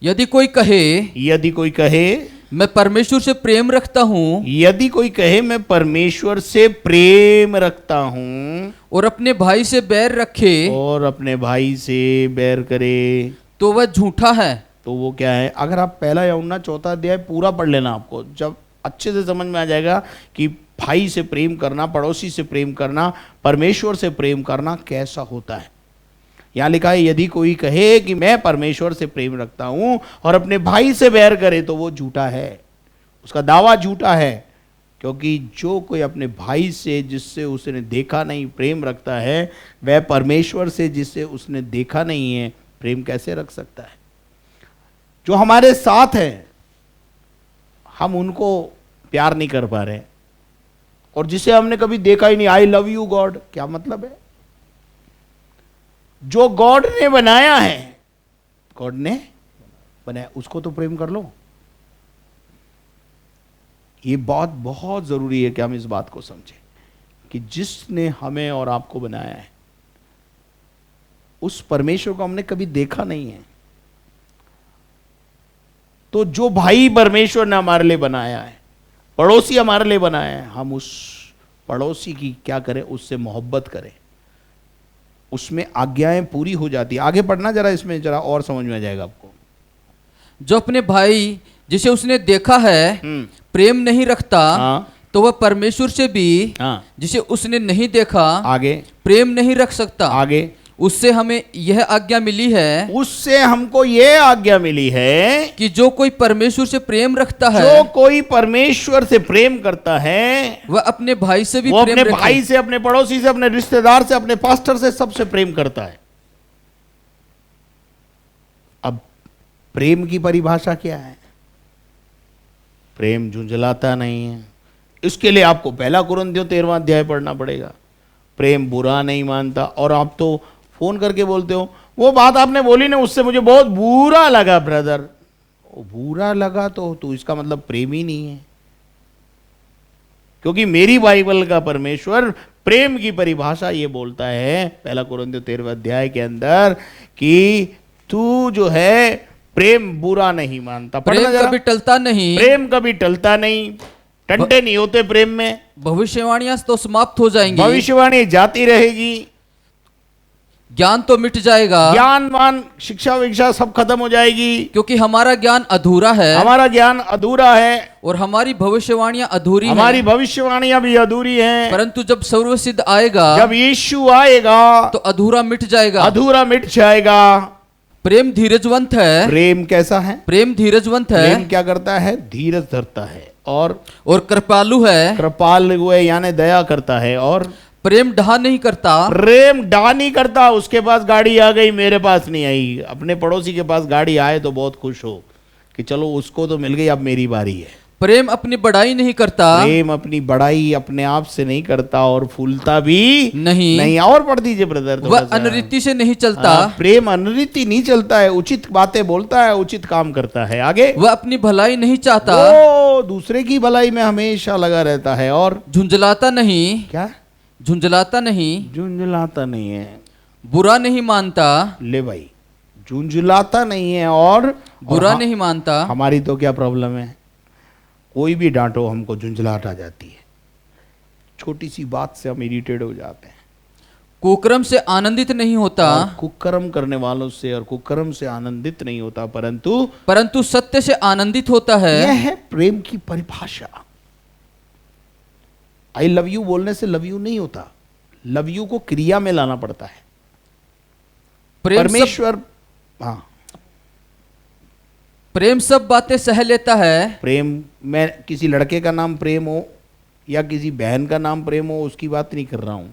यदि कोई कहे यदि कोई कहे मैं परमेश्वर से प्रेम रखता हूँ यदि कोई कहे मैं परमेश्वर से प्रेम रखता हूं और अपने भाई से बैर रखे और अपने भाई से बैर करे, तो वह झूठा है। तो वो क्या है? अगर आप पहला यूहन्ना 4 अध्याय पूरा पढ़ लेना, आपको जब अच्छे से समझ में आ जाएगा कि भाई से प्रेम करना, पड़ोसी से प्रेम करना, परमेश्वर से प्रेम करना कैसा होता है। यहाँ लिखा है यदि कोई कहे कि मैं परमेश्वर से प्रेम रखता हूं और अपने भाई से बैर करे तो वो झूठा है, उसका दावा झूठा है। क्योंकि जो कोई अपने भाई से जिससे उसने देखा नहीं प्रेम रखता है, वह परमेश्वर से जिससे उसने देखा नहीं है प्रेम कैसे रख सकता है? जो हमारे साथ हैं हम उनको प्यार नहीं कर पा रहे, और जिसे हमने कभी देखा ही नहीं, आई लव यू गॉड, क्या मतलब है? जो गॉड ने बनाया है, गॉड ने बनाया, उसको तो प्रेम कर लो। ये बात बहुत जरूरी है कि हम इस बात को समझें कि जिसने हमें और आपको बनाया है, उस परमेश्वर को हमने कभी देखा नहीं है। तो जो भाई परमेश्वर ने हमारे लिए बनाया है, पड़ोसी हमारे लिए बनाया है, हम उस पड़ोसी की क्या करें? उससे मोहब्बत करें, उसमें आज्ञाएं पूरी हो जाती है। आगे पढ़ना जरा, इसमें जरा और समझ में आ जाएगा आपको। जो अपने भाई जिसे उसने देखा है प्रेम नहीं रखता, हाँ, तो वह परमेश्वर से भी हाँ, जिसे उसने नहीं देखा आगे प्रेम नहीं रख सकता। आगे उससे हमें यह आज्ञा मिली है उससे हमको ये आज्ञा मिली है कि जो कोई परमेश्वर से प्रेम रखता है जो कोई परमेश्वर से प्रेम करता है वह अपने भाई से भी वो प्रेम अपने रखे। भाई से, अपने पड़ोसी से, अपने रिश्तेदार से, अपने पास्टर से, सबसे प्रेम करता है। अब प्रेम की परिभाषा क्या है? प्रेम झुंझलाता नहीं है। इसके लिए आपको पहला कुरिन्थियों 13वां अध्याय पढ़ना पड़ेगा। प्रेम बुरा नहीं मानता। और आप तो फोन करके बोलते हो, वो बात आपने बोली ना, उससे मुझे बहुत बुरा लगा ब्रदर। वो बुरा लगा तो इसका मतलब प्रेम ही नहीं है। क्योंकि मेरी बाइबल का परमेश्वर प्रेम की परिभाषा ये बोलता है पहला कुरिन्थियों 13वें अध्याय के अंदर कि तू जो है प्रेम बुरा नहीं मानता। प्रेम कभी टलता नहीं, प्रेम कभी टलता नहीं, टंटे नहीं होते प्रेम में। भविष्यवाणियां तो समाप्त हो जाएंगी, भविष्यवाणी जाती रहेगी, ज्ञान तो मिट जाएगा, ज्ञानवान शिक्षा विक्षा सब खत्म हो जाएगी, क्योंकि हमारा ज्ञान अधूरा है, हमारा ज्ञान अधूरा है और हमारी भविष्यवाणियां अधूरी हमारी हैं। भविष्यवाणियां भी अधूरी हैं। परंतु जब सर्वसिद्ध आएगा जब यीशु आएगा तो अधूरा मिट जाएगा। अधूरा मिट जाएगा। प्रेम धीरजवंत है। प्रेम कैसा है? प्रेम धीरजवंत है प्रेम क्या करता है? धीरज धरता है। और कृपालु है। कृपाल हुए यानी दया करता है। और प्रेम डहा नहीं करता। प्रेम डा नहीं करता। उसके पास गाड़ी आ गई, मेरे पास नहीं आई। अपने पड़ोसी के पास गाड़ी आए तो बहुत खुश हो कि चलो उसको तो मिल गई, अब मेरी बारी है। प्रेम अपनी बड़ाई नहीं करता। प्रेम अपनी बड़ाई अपने आप से नहीं करता और फूलता भी नहीं। और पढ़ दीजिए ब्रदर। वह अनरीति से नहीं चलता। प्रेम अनरीति नहीं चलता है, उचित बातें बोलता है, उचित काम करता है। आगे वह अपनी भलाई नहीं चाहता। वो दूसरे की भलाई में हमेशा लगा रहता है। और झुंझलाता नहीं। क्या? झुंझलाता नहीं, झुंझलाता नहीं है। बुरा नहीं मानता। ले भाई, झुंझलाता नहीं है और बुरा नहीं मानता। हमारी तो क्या प्रॉब्लम है, कोई भी डांटो हमको झुंझलाहट आ जाती है। छोटी सी बात से हम इरिटेट हो जाते हैं। कुकर्म से आनंदित नहीं होता। और कुकर्म करने वालों से और कुकर्म से आनंदित नहीं होता, परंतु सत्य से आनंदित होता है। यह है प्रेम की परिभाषा। आई लव यू बोलने से लव यू नहीं होता, लव यू को क्रिया में लाना पड़ता है। परमेश्वर प्रेम सब बातें सह लेता है। प्रेम मैं किसी लड़के का नाम प्रेम हो या किसी बहन का नाम प्रेम हो उसकी बात नहीं कर रहा हूं।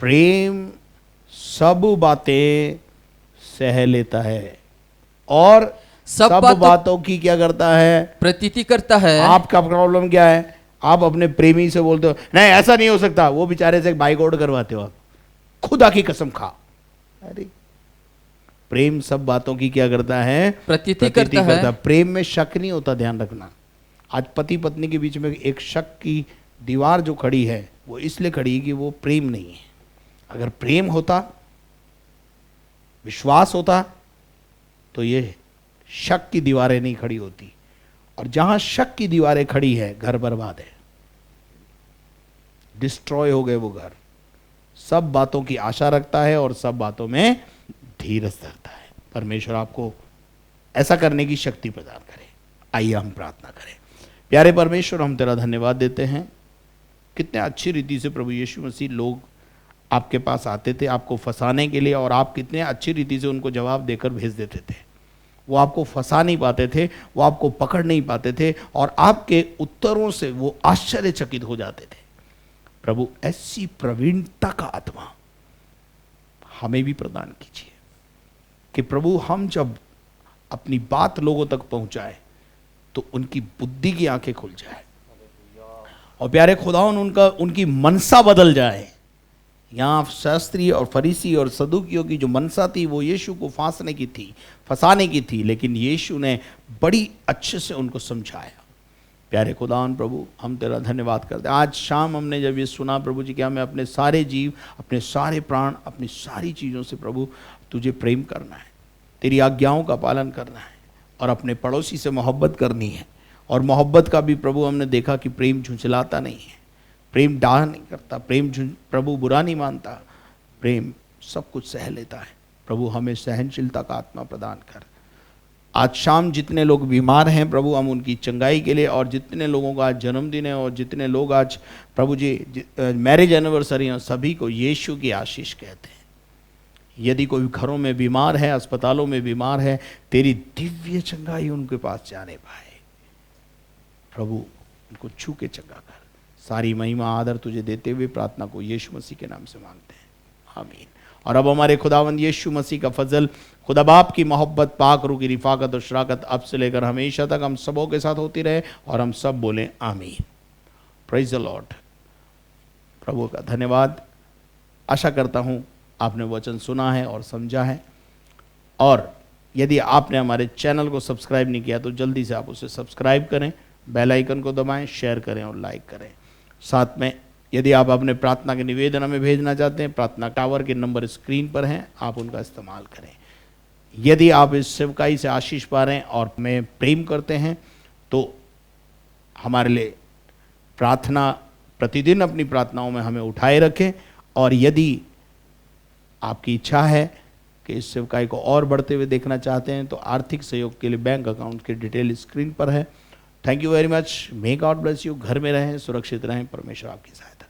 प्रेम सब बातें सह लेता है और सब बातों की क्या करता है, प्रतीति करता है। आपका प्रॉब्लम क्या है, आप अपने प्रेमी से बोलते हो नहीं ऐसा नहीं हो सकता, वो बेचारे से बाइकआउट करवाते हो आप, खुदा की कसम खा। अरे प्रेम सब बातों की क्या करता है, प्रतीति करता है। प्रेम में शक नहीं होता, ध्यान रखना। आज पति पत्नी के बीच में एक शक की दीवार जो खड़ी है वो इसलिए खड़ी है कि वो प्रेम नहीं है। अगर प्रेम होता, विश्वास होता, तो ये शक की दीवारें नहीं खड़ी होती। और जहां शक की दीवारें खड़ी है घर बर्बाद है, डिस्ट्रॉय हो गए वो घर। सब बातों की आशा रखता है और सब बातों में धीरज धरता है। परमेश्वर आपको ऐसा करने की शक्ति प्रदान करे। आइए हम प्रार्थना करें। प्यारे परमेश्वर, हम तेरा धन्यवाद देते हैं, कितने अच्छी रीति से प्रभु यीशु मसीह लोग आपके पास आते थे आपको फंसाने के लिए, और आप कितने अच्छी रीति से उनको जवाब देकर भेज देते थे। वो आपको फंसा नहीं पाते थे, वो आपको पकड़ नहीं पाते थे, और आपके उत्तरों से वो आश्चर्यचकित हो जाते थे। प्रभु ऐसी प्रवीणता का आत्मा हमें भी प्रदान कीजिए कि प्रभु हम जब अपनी बात लोगों तक पहुंचाए तो उनकी बुद्धि की आंखें खुल जाए, और प्यारे खुदावन उनकी मनसा बदल जाए। यहाँ शास्त्री और फरीसी और सदूकियों की जो मनसा थी वो यीशु को फंसाने की थी, लेकिन यीशु ने बड़ी अच्छे से उनको समझाया। प्यारे खुदावन प्रभु, हम तेरा धन्यवाद करते हैं। आज शाम हमने जब ये सुना प्रभु जी कि हमें अपने सारे जीव, अपने सारे प्राण, अपनी सारी चीज़ों से प्रभु तुझे प्रेम करना है, तेरी आज्ञाओं का पालन करना है, और अपने पड़ोसी से मोहब्बत करनी है। और मोहब्बत का भी प्रभु हमने देखा कि प्रेम झुंझलाता नहीं है, प्रेम डाह नहीं करता, प्रेम प्रभु बुरा नहीं मानता, प्रेम सब कुछ सह लेता है। प्रभु हमें सहनशीलता का आत्मा प्रदान कर। आज शाम जितने लोग बीमार हैं प्रभु, हम उनकी चंगाई के लिए, और जितने लोगों का आज जन्मदिन है और जितने लोग आज प्रभु जी मैरिज एनिवर्सरी है, सभी को यीशु की आशीष कहते हैं। यदि कोई घरों में बीमार है, अस्पतालों में बीमार है, तेरी दिव्य चंगाई उनके पास जाने पाए। प्रभु उनको छू के चंगा कर। सारी महिमा आदर तुझे देते हुए प्रार्थना को यीशु मसीह के नाम से मांगते हैं, आमीन। और अब हमारे खुदावंद यीशु मसीह का फजल, खुदा बाप की मोहब्बत, पाक रूह की रिफाकत और शराकत अब से लेकर हमेशा तक हम सबों के साथ होती रहे, और हम सब बोलें आमीन। Praise the Lord. प्रभु का धन्यवाद। आशा करता हूँ आपने वचन सुना है और समझा है, और यदि आपने हमारे चैनल को सब्सक्राइब नहीं किया तो जल्दी से आप उसे सब्सक्राइब करें, बेल आइकन को दबाएं, शेयर करें और लाइक करें। साथ में यदि आप अपने प्रार्थना के निवेदन हमें भेजना चाहते हैं, प्रार्थना टावर के नंबर स्क्रीन पर हैं, आप उनका इस्तेमाल करें। यदि आप इस सेवकाई से आशीष पा रहे हैं और हमें प्रेम करते हैं तो हमारे लिए प्रार्थना, प्रतिदिन अपनी प्रार्थनाओं में हमें उठाए रखें। और यदि आपकी इच्छा है कि इस सेवकाई को और बढ़ते हुए देखना चाहते हैं तो आर्थिक सहयोग के लिए बैंक अकाउंट की डिटेल स्क्रीन पर है। Thank you very much. May God bless you. घर में रहें, सुरक्षित रहें, परमेश्वर आपकी सहायता